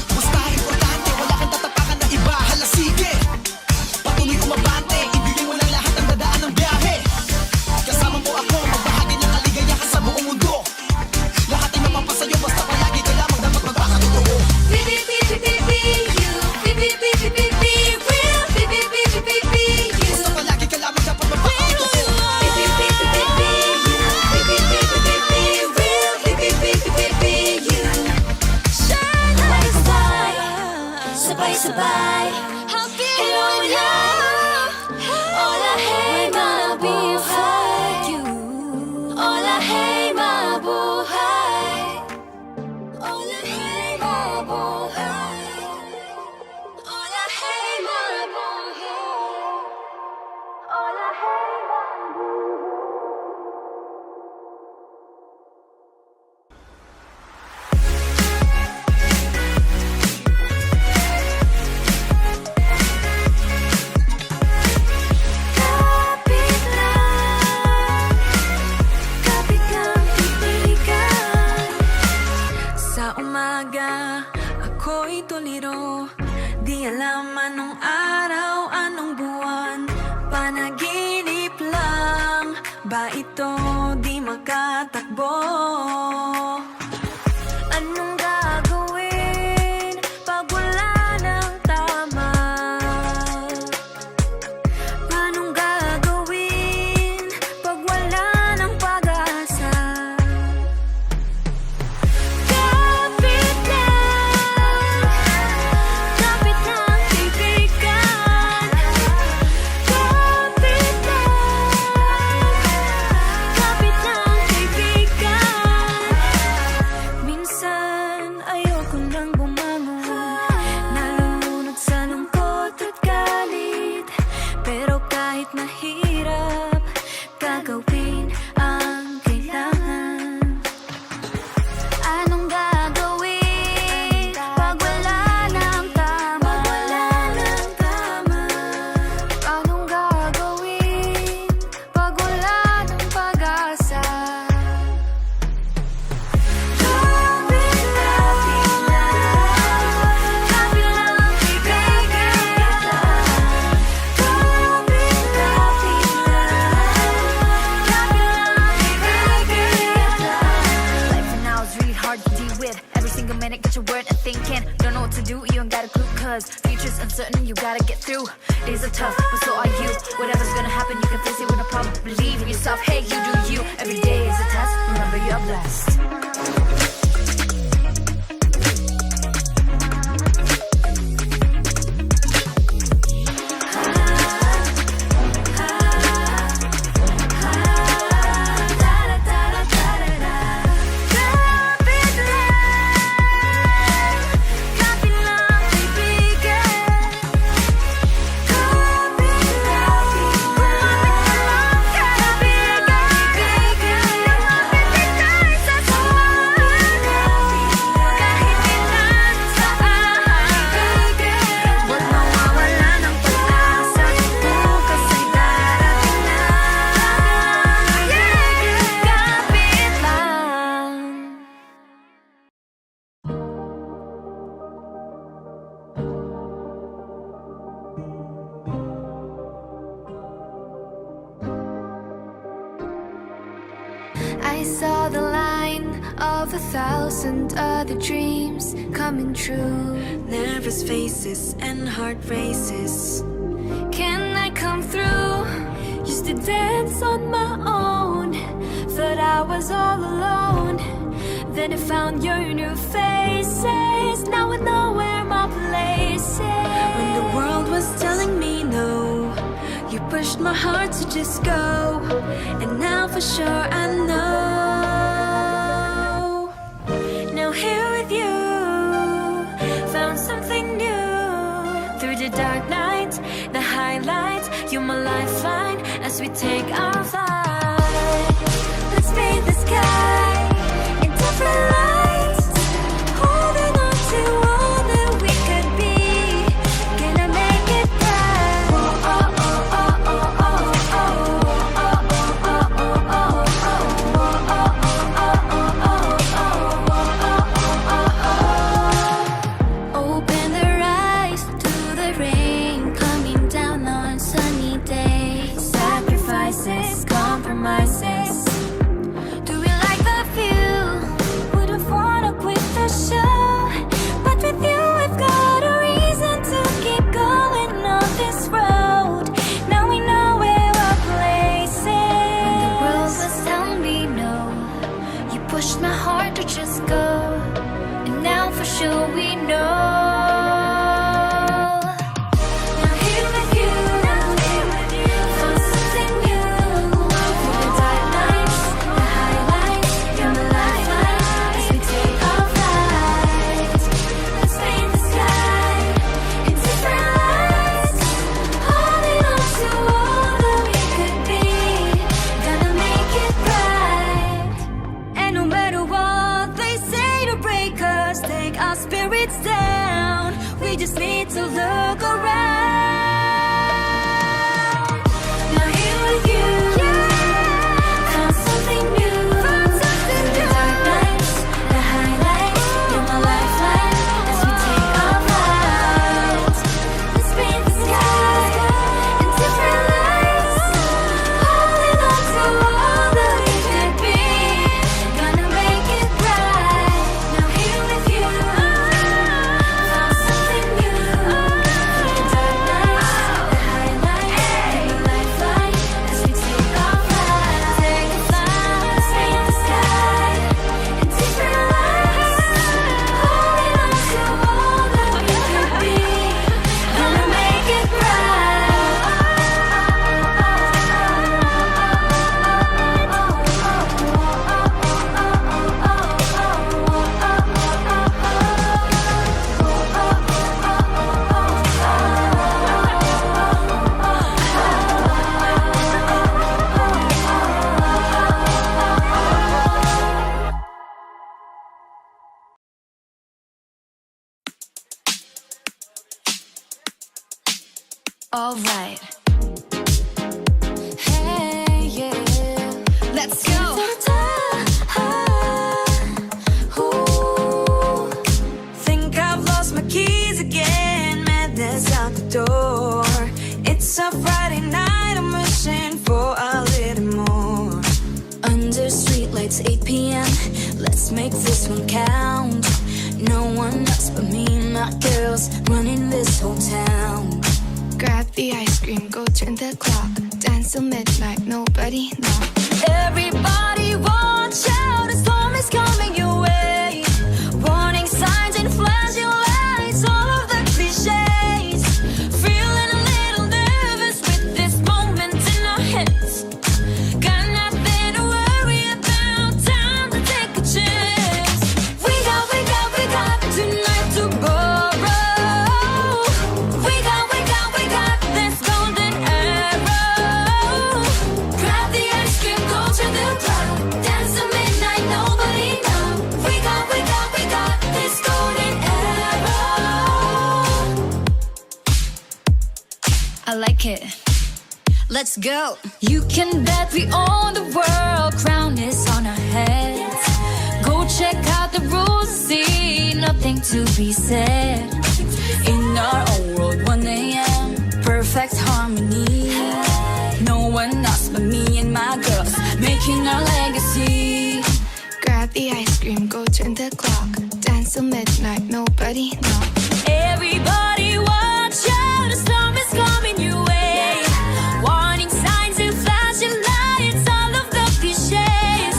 Basta importante, wala kang tatapakan na iba. Hala, sige, patuloy umabante. Ibigay mo lang lahat ng dadaan ng biyahe. Kasama mo ako, magbahagi ng kaligayahan sa buong mundo. Lahat ay mapapasayo, basta palagi ka lamang dapat magpakatotoo. Be you. Be real. Be you. Basta palagi ka lamang dapat magpakatotoo. Sabay-sabay. Hello and hi. Hola, hey, mga buhay. Hola, hey, mga buhay. Hola, hey, mga buhay. Hola, hey, mga buhay. Hola, hey, mga buhay. Kapit lang titigan. Sa umaga, ako'y tuliro. Di alam anong araw, anong buwan. Panaginip lang ba ito, di makatakbo? Anong gagawin pag wala ng tama? Anong gagawin pag wala ng pag-asa? Kapit lang kaibigan. Kapit lang kaibigan. Minsan ayoko nang bumangon, nalulunod sa lungkot at galit. Pero kahit mahirap, gagawin ang kailangan. Anong gagawin pag wala ng tama? Anong gagawin pag wala ng pag-asa? Kapit lang kaibigan. Kapit lang you gotta get through. Days are tough, but so are you. Whatever's gonna happen, you can face it with a problem. Believe in yourself, hey, you do you. Every day is a test, remember you're blessed. I saw the line of 1,000 other dreams coming true. Nervous faces and heart races. Can I come through? Used to dance on my own, thought I was all alone. Then I found your new faces. Now I know where my place is. When the world was telling me no, you pushed my heart to just go. And now for sure I know. Now here with you, found something new. Through the dark night, the highlight, you're my lifeline as we take our flight. Let's paint the sky in different lights, holding on to all that we could be. Gonna make it bright. Oh, oh, oh, oh, oh, oh, oh, oh, oh, oh, oh, oh, oh. Open their eyes to the rain coming down on sunny days. Sacrifices, compromises. Do we like the view? Wouldn't wanna quit the show, but with you we've got a reason to keep going on this road. Now we know where our place is. When the world was telling me no, you pushed my heart to just go. And now for sure we know. Now here with you, found something new. Through the dark nights, the highlights, you're my lifeline as we take our flight. Let's paint the sky in different lights, holding on to all that we could be. Gonna make it bright. And no matter what they say to break us, take our spirits down, we just need to look around. Now here with you, found something new. Through the dark nights, the highlights, you're my lifeline as we take our flight. Let's paint the sky in different lights, holding on to all that we could be. Gonna make it bright. Now here with you, found something new. Through the dark nights, the highlights, you're my lifeline as we take our flight. Take a flight. Let's paint the sky in different lights, holding on to all that we could be. Gonna make it all right. Hey, yeah. Let's go. Think I've lost my keys again. Madness out the door. It's a Friday night, I'm wishing for a little more. Under streetlights, 8 p.m. Let's make this one count. No one else but me and my girls running this whole town. Grab the ice cream, go turn the clock. Dance till midnight, nobody knows. Everybody watch out, a storm is coming your way. Warning signs and flashing lights, all of the cliches. Feeling a little nervous with this moment in our heads. Got nothing to worry about, time to take a chance. We got tonight to borrow. We got this golden arrow. Grab the ice cream, go to the club. Dance till midnight, nobody knows. We got this golden arrow. I like it. Let's go. You can bet we own the world. Crown is on our heads. Go check out the rules, see nothing to be said. In our own world, 1 a.m. Perfect harmony. No one else but me and my girls making our legacy. Grab the ice cream, go turn the clock. Dance till midnight, nobody knows. Everybody watch out, a storm is coming your way. Warning signs and flashing lights, all of the cliches.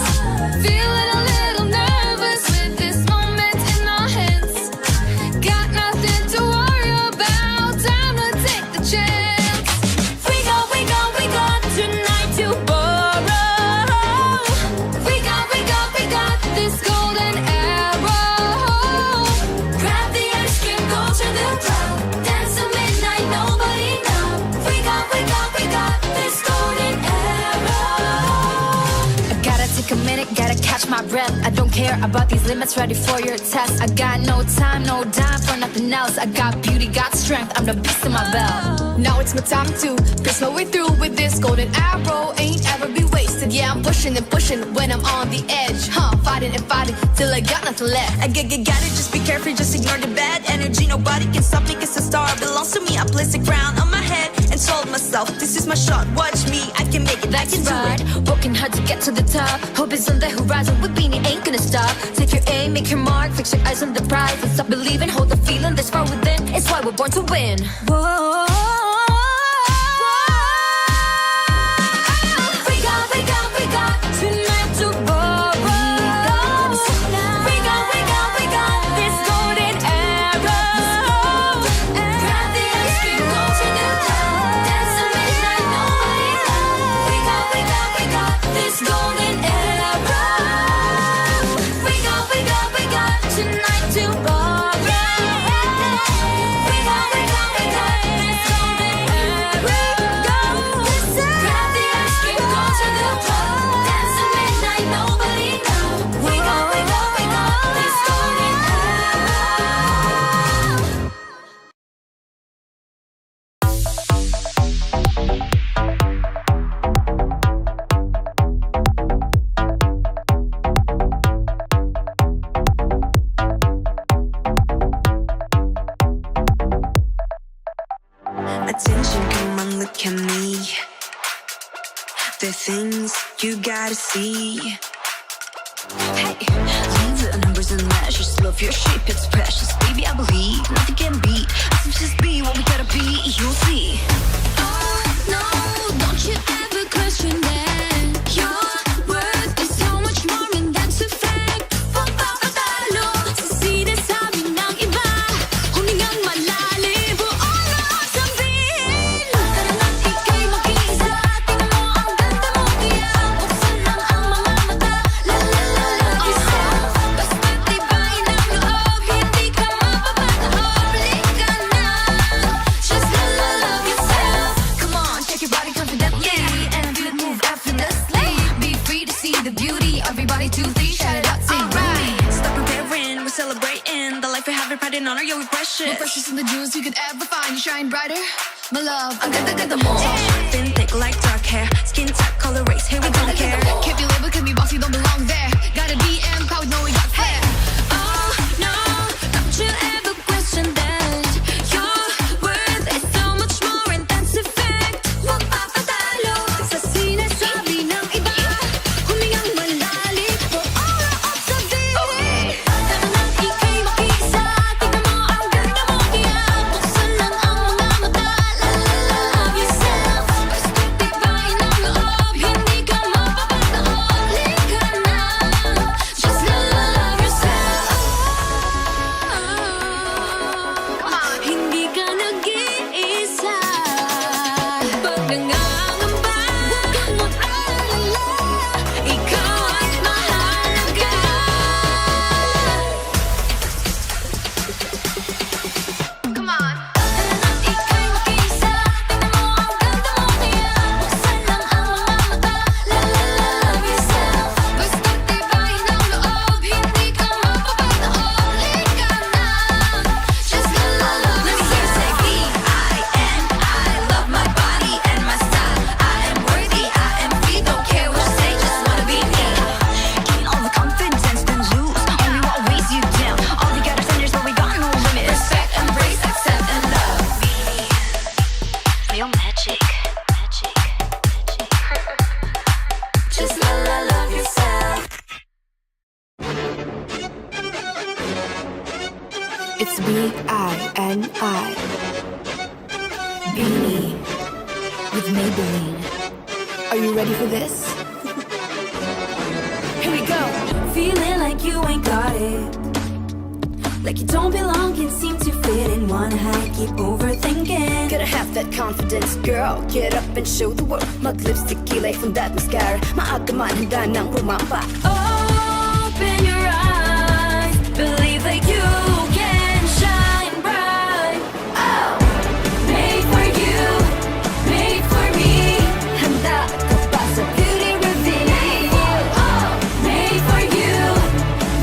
Feeling a little nervous with this moment in our heads. Got nothing to worry about, time to take the chance. We got tonight to borrow. We got this golden arrow. Grab the ice cream, go to the club. Dance till midnight, nobody knows. We got this golden arrow. I gotta take a minute, gotta catch my breath. I don't care about these limits, ready for your test. I got no time, no dime for nothing else. I got beauty, got strength, I'm the beast in my belt. Now it's my time to pierce my way through with this golden arrow. Ain't ever be wasted, yeah, I'm pushing and pushing when I'm on the edge. Fighting and fighting till I got nothing left. I got it, just be careful, just ignore the bad energy. Nobody can stop me, cause the star belongs to me. I placed a crown on my head and told myself, this is my shot, watch me, I can make it, I can do Right, it. working hard to get to the top. Hope is on the horizon, with Beanie ain't gonna stop. Take your aim, make your mark, fix your eyes on the prize. And stop believing, hold the feeling that's far within. It's why we're born to win. Whoa. We got tonight to borrow. We got this golden arrow. Grab the ice cream, go to the club. Dance till midnight, nobody knows. We got this golden arrow. We got tonight to borrow. We got this golden arrow. Grab the ice cream, go to the club. Dance till midnight, nobody knows. We got this golden arrow. Attention, come on, look at me. The things you gotta see. Hey, leave the numbers and measures. Love your shape, it's precious. Baby, I believe nothing can beat. Let's just be what we gotta be, you'll see. Oh no, don't you ever question that. Your worth is so much more and that's a fact. Papapatalo sa sinasabi ng iba. Humingang malalim, buong sabihin. Tara na't ika'y mag-iisa. Tingnan mo ang ganda mo, kaya buksan lang ang mga mata. La la la love yourself. Basta't tibayin ang loob, hindi ka mapapataob. Halika na, just la la love yourself. Come on, shake your body confidently and do the move effortlessly. Be free to see the beauty. Everybody 2, 3, shout it out, sing. Alright, stop comparing, we're celebrating the life we have, we're pride and honor, yeah, we precious. More precious than the jewels you could ever find. You shine brighter, my love. Ang ganda mo. Thin, thick like dark hair, skin type, color, race, hey, we don't care. Can't be labeled, can be bossy, don't belong there. Gotta be empowered, know we got flair. Oh no, don't you ever question that. Your worth is so much more and that's a fact. Magpapatalo sa sinasabi ng iba. Humingang malalim, buong sabihin. Tara na't ika'y makita. B-I-N-I Beanie with Maybelline. Are you ready for this? Here we go. Feeling like you ain't got it. Like you don't belong, can't seem to fit in. Wanna hide, keep overthinking. Gotta have that confidence, girl. Get up and show the world. Mag-lipstick, kilay from that mascara. Maaga man, handa nang rumampa. Open your eyes, believe that you can shine bright. Oh, made for you, made for me. Handa ka ba sa beauty reveal? Oh, made for you,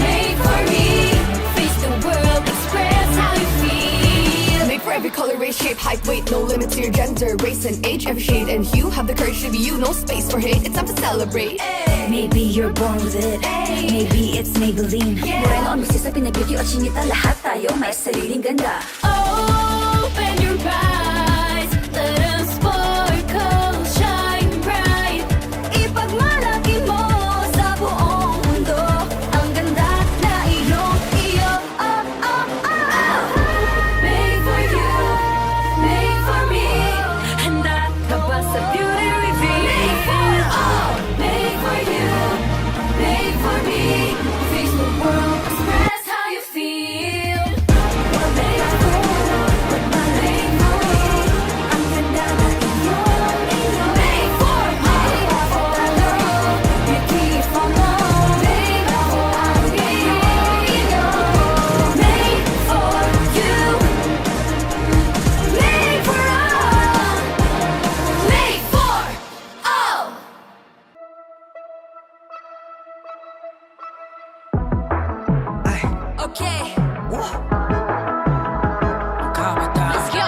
made for me. Face the world, express how you feel. Made for every color, race, shape, height, weight. No limit to your gender, race, and age. Every shade and hue. Have the courage to be you. No space for hate. It's time to celebrate. Maybe you're born with it, maybe it's Maybelline. Mura noon magsisabi na beauty o chinita. Lahat tayo may sariling ganda. Open your eyes, let us sparkle, shine bright. Ipagmalaki mo sa buong mundo ang ganda na iyong iyo. Oh, oh, oh. Made for you, made for me. Handa ka ba sa beauty reveal? Made for all, made for you, made for me. Face the world, express how you feel. We're made for, we're made for me. Ang ganda na iyong iyo. Made for me, beauty from all. Made for me, made for you, made for all, made for all. Okay, let's go.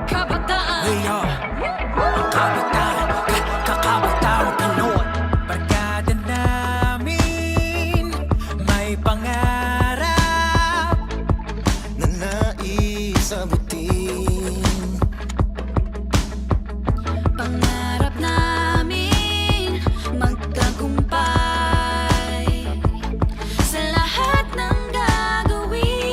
Kabataan. Kakabataang Pinoy. Barkada namin may pangarap na nais abutin. Pangarap namin magtagumpay sa lahat ng gagawin.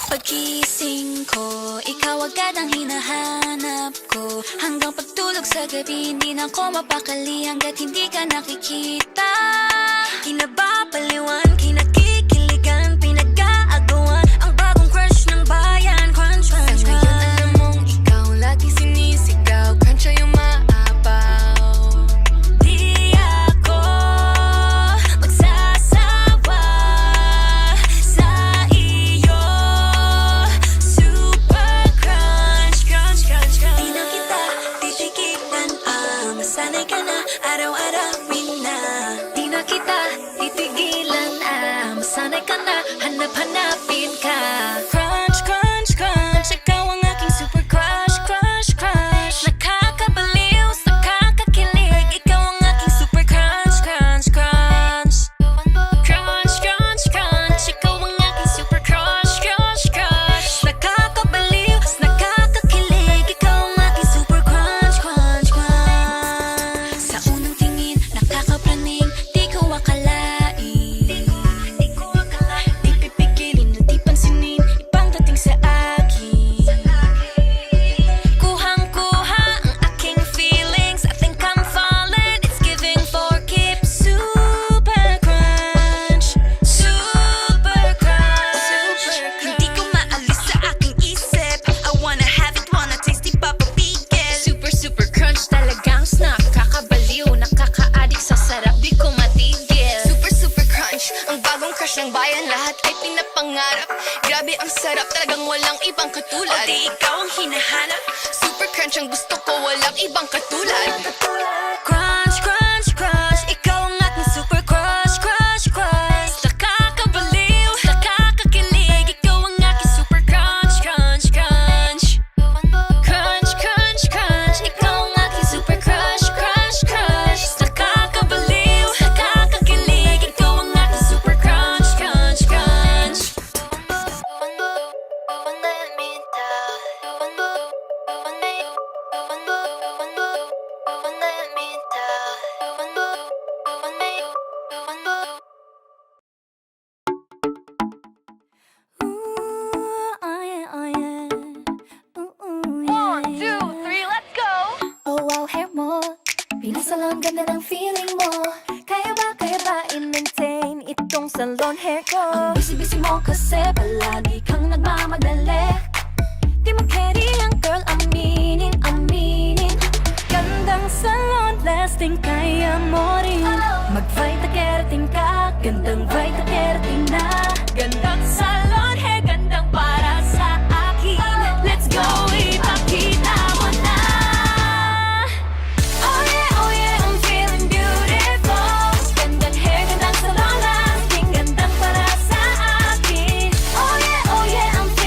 Pagkising ko, ikaw agad ang hinahanap ko. Hanggang pagtulog sa gabi, hindi na ako mapakali hanggat hindi ka nakikita. Kinababaliwan, kinakikiligan, pinag-aagawan ang bagong crush ng bayan. Crunch, crunch, Ngayon crunch. alam mong ikaw lagi sinisigaw. Crunch ay yung maapaw. Di ako magsasawa sa iyo. Super crunch, crunch, crunch, crunch. Di na kita titigilan, masanay ka na, araw-arawin na. Di na kita titigilan, masanay ka na, hanap-hanapin ka. Crunch, crunch, crunch, ikaw ang aking super crush, crush, crush. Nakakabaliw, nakakakilig, ikaw ang aking super crunch, crunch, crunch. Crunch, crunch, crunch, ikaw ang aking super crush, crush, crush. Nakakabaliw, nakakakilig, ikaw ang aking super crunch, crunch, crunch. Sa unang tingin, nakakapraning, di ko akalain. Di pipigilin na di pansinin, ibang dating sa akin. Kuhang-kuha ang aking feelings, I think I'm falling, it's giving for keeps. Super crunch, super crunch. Hindi ko maalis sa aking isip, I wanna have it, wanna taste it, papapigil. Super, super crunch talagang snack. Kakabaliw, nakaka-addict sa sarap, di ko matigil. Super, super crunch, ang bagong crush ng bayan. Lahat ay pinapangarap. Grabe ang sarap, talagang walang ibang O katulad. di ikaw ang hinahanap. Super crunch ang gusto ko, walang ibang katulad. Crunch, crunch, crunch, ikaw ang aking super crush, crush, crush. Nakakabaliw, nakakakilig, ikaw ang aking super crunch, crunch, crunch. Crunch, crunch, crunch, ikaw ang aking super crush, crush, crush. Nakakabaliw, nakakakilig, ikaw ang aking super crunch, crunch, crunch. One, two, three, let's go! Oh wow, hair mo, pinasalon, ganda ng feeling mo. Kaya ba i-maintain itong salon hair ko? Ang busy-busy mo kasi palagi kang nagmamadali. Di mo carry ang girl, aminin, aminin. Gandang salon, lasting, kaya mo rin. Mag-Vita Keratin ka, gandang Vita Keratin na. Gandang salon hair, gandang para sa akin. Let's go, ipakita mo na. Oh yeah, I'm feeling beautiful. Gandang hair, gandang salon, lasting, gandang para sa akin. Oh yeah, I'm feeling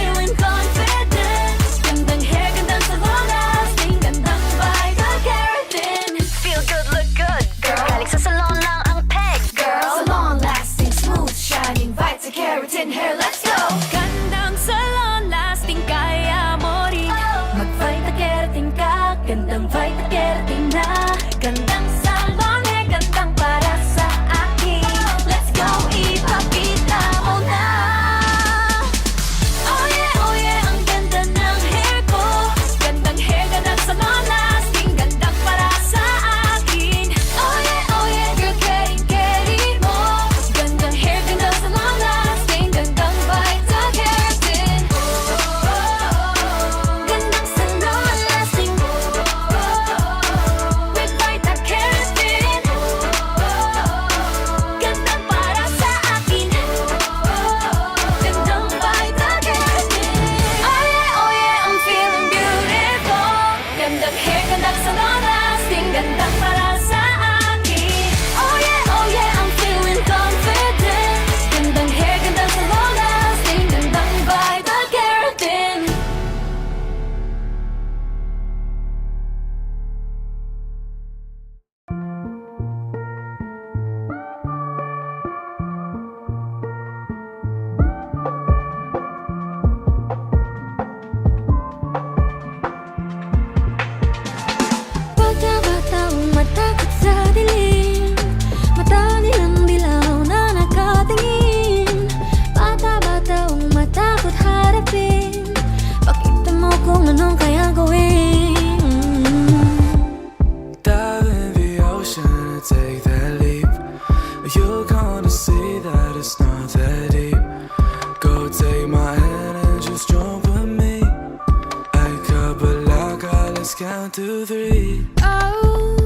1, 2, 3. Oh,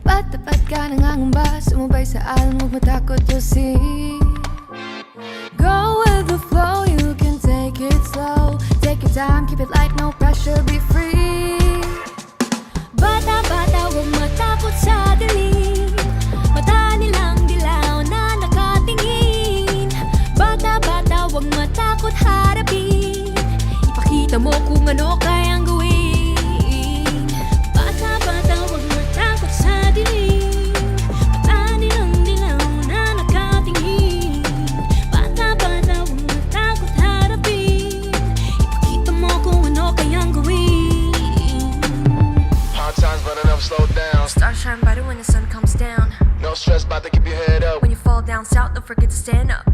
ba't dapat ka nangangamba? Sumubay sa alon, huwag matakot, you'll see. Go with the flow, you can take it slow. Take your time, keep it light, no pressure, be free. Bata-bata, huwag matakot sa dilim. Mata nilang dilaw na nakatingin. Bata-bata, huwag matakot harapin. Ipakita mo kung ano kayang gawin. Bata-bata, huwag matakot sa dilim. Mata nilang dilaw na nakatingin. Bata-bata, huwag matakot harapin. Ipakita mo kung ano kayang gawin. Hard times, but I never slow down. Stars shine brighter when the sun comes down. No stress, about to keep your head up. When you fall down south, don't forget to stand up.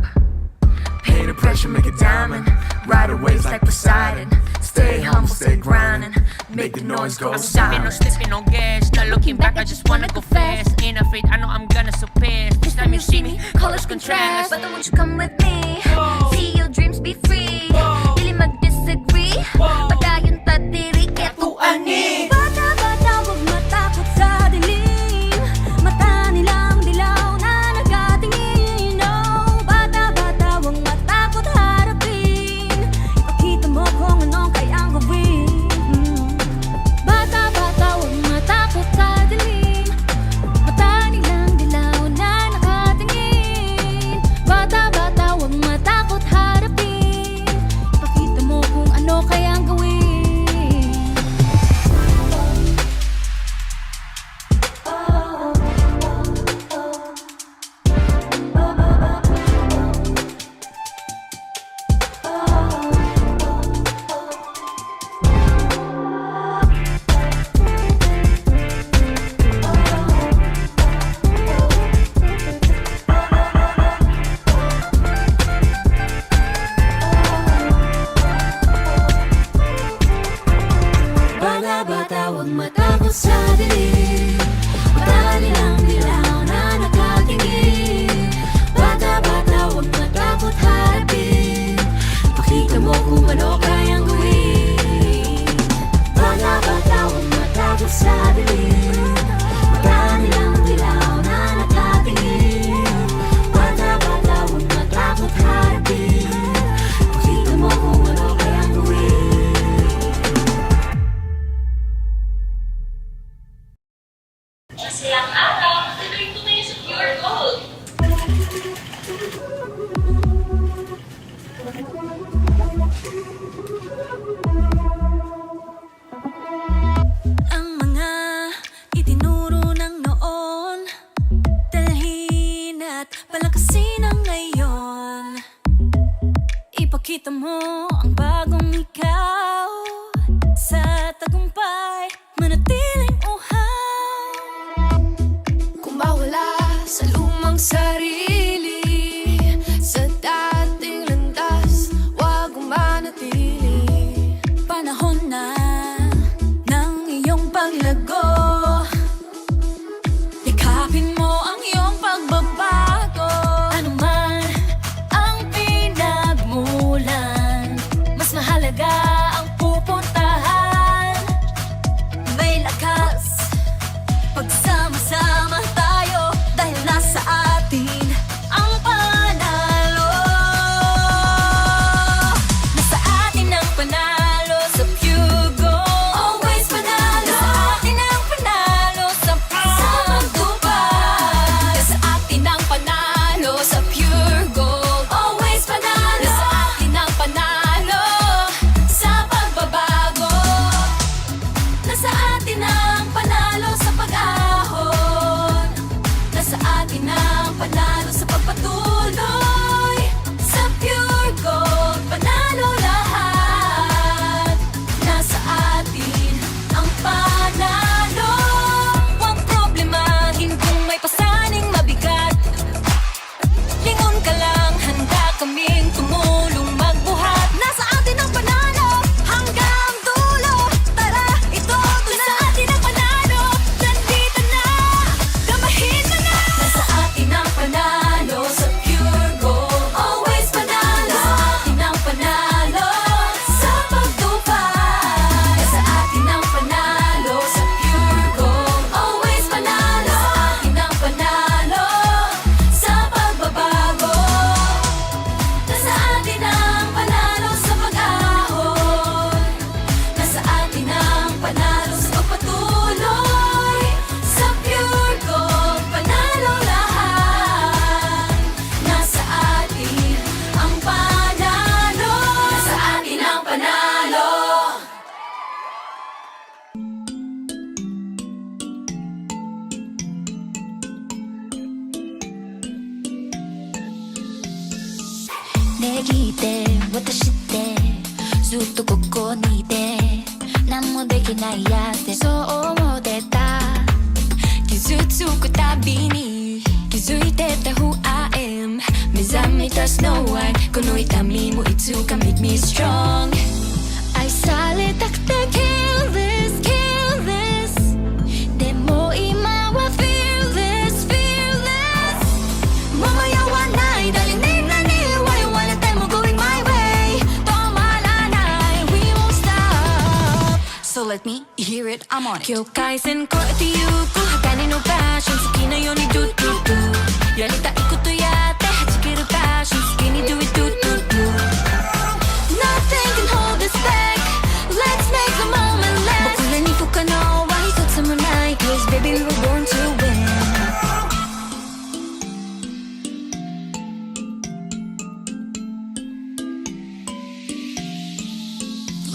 Pain and pressure make a diamond. Ride the waves like Poseidon. Stay humble, stay grinding. Make the noise go I'm stopping, no silent. slipping, no gas. Not looking back, I just wanna go fast. Ain't afraid, I know I'm gonna surpass. This time you see me, colors contrast. But won't you come with me? See your dreams be free. Dili mag-disagree. Padayon tadiri kaya tuani. Bata-bata, huwag matakot sa dilim. Mata nilang dilaw na nakatingin. Oh, bata-bata, huwag matakot harapin. Ipakita mo kung anong kayang gawin. Bata-bata, huwag matakot sa dilim. Mata nilang dilaw na nakatingin. Bata-bata, huwag matakot harapin. Ipakita mo kung ano kayang gawin. Bata-bata, huwag matakot sa dilim. Mata nilang dilaw na nakatingin. Bata-bata, huwag matakot harapin. Ipakita mo kung ano kayang gawin. Bata-bata, huwag matakot sa dilim. Mata nilang dilaw na nakatingin. Bata-bata, huwag matakot harapin. Ipakita mo kung ano kayang gawin. Masayang araw, tuloy tumayo sa Pure Gold. Ang mga itinuro ng noon, dalhin at palakasin ang ngayon. Ipakita mo ang bagong ikaw. Sa tagumpay, manatiling uhaw. Kung mawala sa lumang sarili, sa dating landas, huwag manatili. Panahon na ng iyong paglago. Yakapin mo ang iyong pagbabago. Ano man ang pinagmulan, mas mahalaga ang pupuntahan. May lakas pagsama-sama tayo, dahil nasa atin ang panalo. Nasa atin ang panalo sa Pure Gold. Always panalo. Nasa atin ang panalo sa pagtagumpay. Nasa atin ang panalo sa Pure Gold. Always panalo. Nasa atin ang panalo sa ずっとここにいて何もできないやってそう思ってた傷つくたびに気づいてた who I am 目覚めた Snow White この痛みもいつか make me strong 愛されたくて careless careless でも今は fearless fearless もう迷わない誰に何言われても going my way 止まらない we won't stop So let me hear it I'm on it 境界線越えてゆく鋼のパッション好きなように do do do やりたいことやって弾けるパッション好きに do it do do do Nothing can hold us back Let's make the moment last 僕らに不可能は一つもない Cause baby we were born to win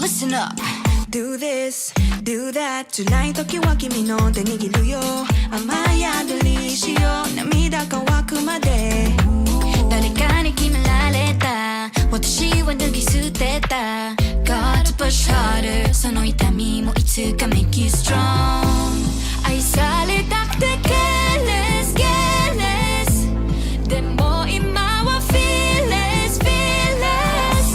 Listen up Do this, do that 辛い時は君の手握るよ雨宿りしよう涙乾くまで誰かに決められた私は脱ぎ捨てた Got to push harder その痛みもいつか make you strong 愛されたくて careless careless でも今は fearless fearless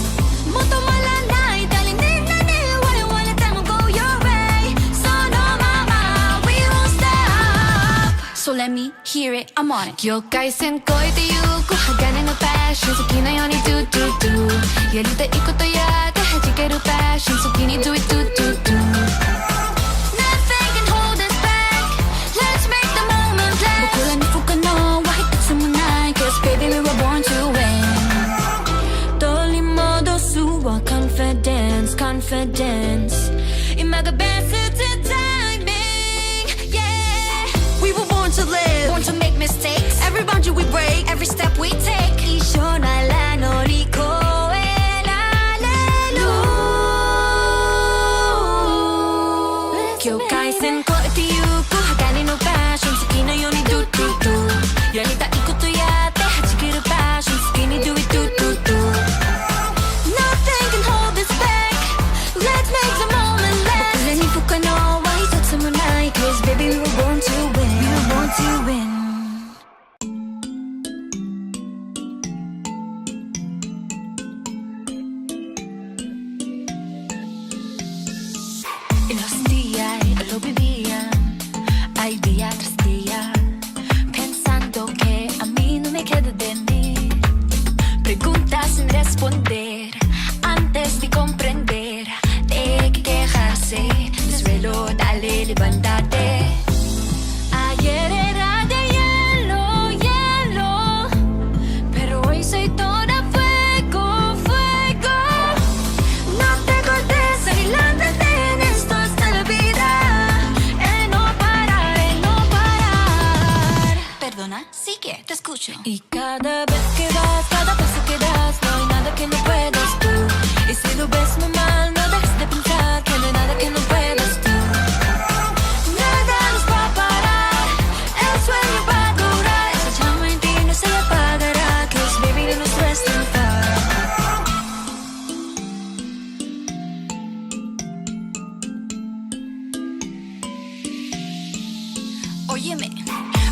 もう止まらない誰に何言われても go your way そのまま we won't stop So let me hear it I'm on it 境界線越えてゆく鋼のパッション好きなように do do do やりたいことやって弾けるパッション好きに do it do do do Nothing can hold us back Let's make the moment last 僕らに不可能は一つもない Cause baby we were born to win 取り戻すは confidence confidence 今が best timing Yeah We were born to live Born to make mistakes Every boundary we break Every step we take 一緒なら乗り越えられる境界線越えてゆく鋼のパッション好きなように do do do やりたいことやって弾けるパッション好きに do it do do do Nothing can hold us back Let's make the moment last 僕らに不可能は一つもない Cause baby we were born to win We were born to win Y los días lo vivían Hay día tras día Pensando que a mí no me queda de mí Preguntas sin responder Antes de comprender De que quejarse Del suelo, dale, levántate Ayer era de hielo, hielo Pero hoy soy toda fuego, fuego No te cortes, adelántate en esto hasta la vida no parar Perdona, sigue, te escucho Y cada vez que vas, cada paso que das No hay nada que no puedas tú Y si lo ves muy mal, no dejes de pensar Que no hay nada que no puedas tú Nada nos va a parar El sueño va a durar Esa llama en ti no se apagará Cause baby no nos resta en paz Óyeme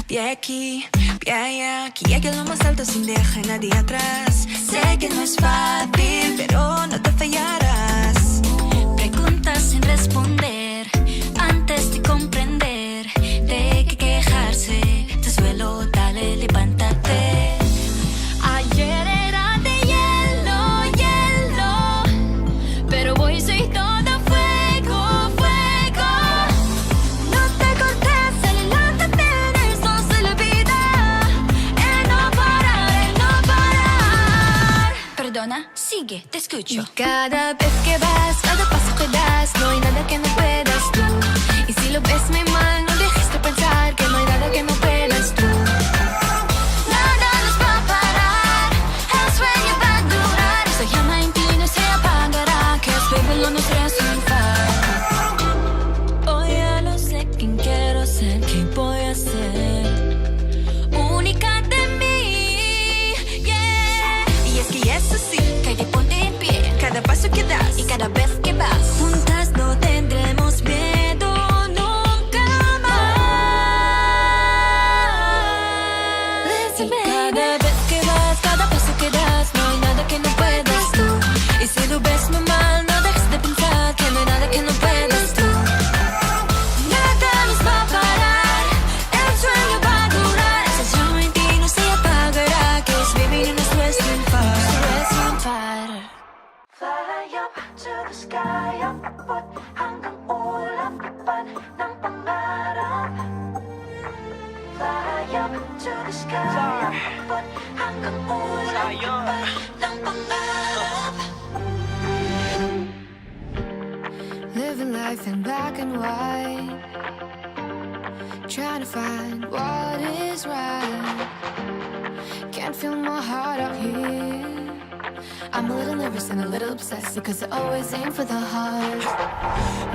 Pie aquí, pie allá Que llegue a lo más alto sin dejar a nadie atrás Sé que no es fácil Pero no te fallarás Preguntas sin responder Antes de comprender De que quejarse Te suelo, dale, levántate Ayer era de hielo, hielo Pero hoy soy todo fuego, fuego No te cortes, adelántate en esto de la vida no parar Perdona, sigue, te escucho Y cada vez que vas, cada paso que das No hay nada que no puedas tú Y si lo ves muy mal, no dejes de pensar Que no hay nada que no puedas tú Nada nos va a parar El sueño va a durar Esa llama en ti no se apagará Que es baby lo nos resta en paz Hoy ya lo sé quién quiero ser ¿Qué voy a ser? Única de mí, yeah Y es que eso sí, calle ponte en pie Cada paso que das y cada vez que vas Juntas no tendremos miedo nunca más. Listen, Y baby. cada vez que vas, cada paso que das, no hay nada que no puedas tú. Y si lo ves muy mal, no dejes de pensar que no hay nada que no puedas tú. Nada nos va a parar, el sueño va a durar. Esa llama en ti no se apagará, que es vivir en nuestro triunfar. Fly up to the sky, abot hanggang ulap, lipad ng pangarap. Fly up to the sky, abot hanggang ulap, lipad ng pangarap. Living life in black and white, trying to find what is right. Can't feel my heart out here. I'm a little nervous and a little obsessed because I always aim for the heart.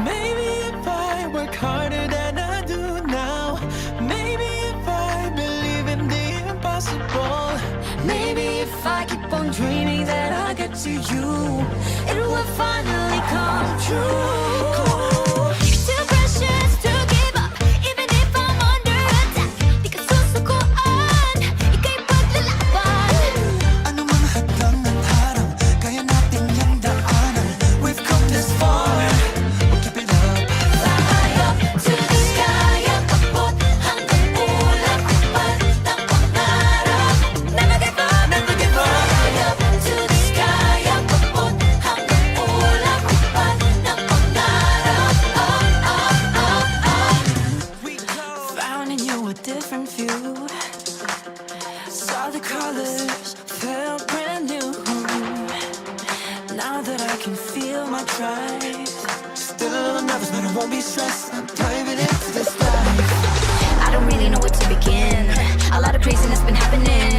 Maybe if I work harder than I do now, maybe if I believe in the impossible, Maybe if I keep on dreaming that I'll get to you, it will finally come true. It's too precious to give up, even if I'm under attack. Di ka susukuan, ika'y paglalaban. ano mang hadlang at harang, kaya natin yung daanan. We've come this far, we'll keep it up. Fly up to the sky, abot hanggang ulap, lipad ng pangarap. Never give up, never give up. Fly up to the sky, abot hanggang ulap, lipad ng pangarap. We go. Found in you a different view. Saw the colors, felt brand new. Now that I can feel my drive, Still a little nervous, but I won't be stressed. I'm diving into this life. I don't really know where to begin. A lot of craziness been happening.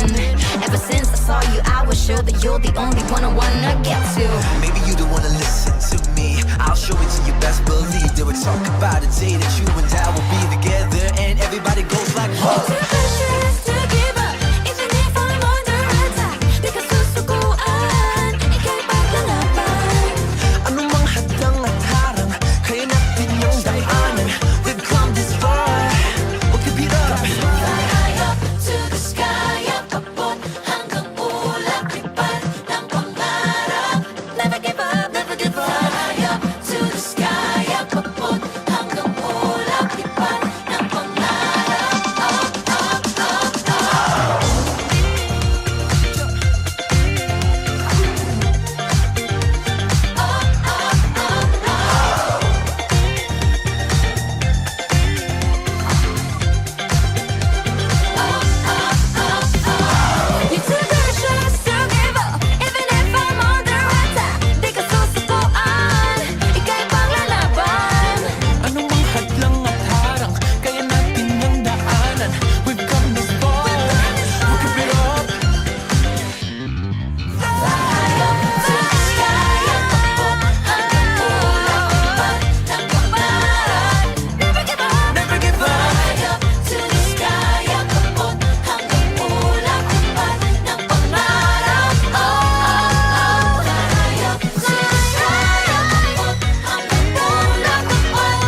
Ever since I saw you, I was sure that you're the only one I wanna get to. Maybe you don't wanna listen to me. I'll show it to you, best believe. They would talk about a day that you and I will be together, and everybody goes like, whoa. too precious to give up, even if I'm under attack. Di ka susukuan, ika'y paglalaban. Ano mang hadlang at harang, kaya natin yung daanan. We've come this far, we'll keep it up. Fly up to the sky, abot hanggang ulap, lipad ng pangarap. Never give up, never give up. Fly up to the sky, abot hanggang ulap, lipad ng pangarap. You're too precious to give up, even if I'm under attack. Di ka susukuan, ika'y paglalaban. Ano mang hadlang at harang, kaya natin yung daanan. We've come this far, we'll keep it up. Fly up to the sky, abot hanggang ulap, lipad ng pangarap. Never give up, Never give up. fly up to the sky, abot hanggang ulap, lipad ng pangarap. Fly up to the sky, abot hanggang ulap, lipad ng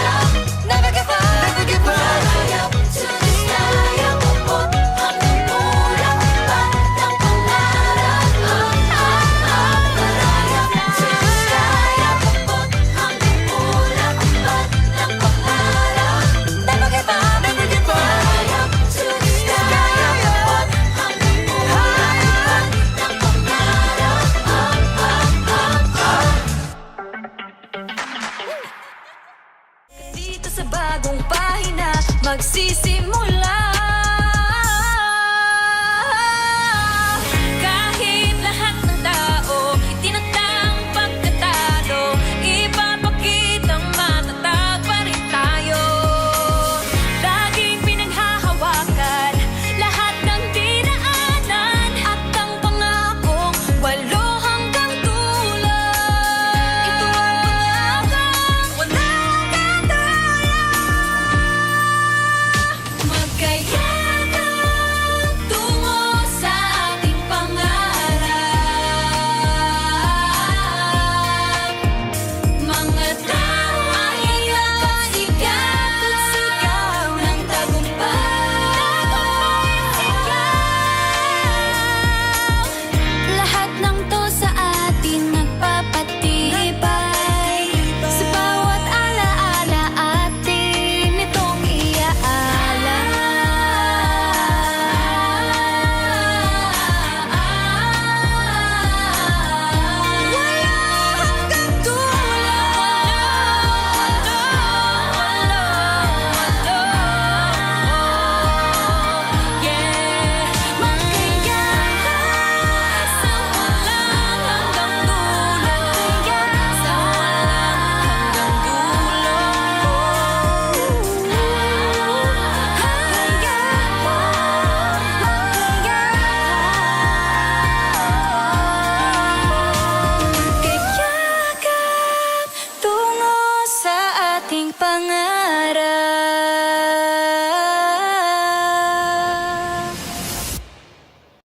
pangarap. Never give up, Never give up. fly up to the sky, abot hanggang ulap, lipad ng pangarap. Fly up to the sky, abot hanggang ulap, lipad ng pangarap. Never give up, Never give up. fly up to the sky, abot hanggang ulap, lipad ng pangarap. Dito sa bagong pahina, magsisimula. Kahit lahat ng tao, itinatang pagkatalo, ipapakitang matatag pa rin tayo. Laging pinaghahawakan, lahat ng dinaanan, at ang pangakong walo hanggang dulo. Ito ang pangakong walang katulad. Magkaya pangarap.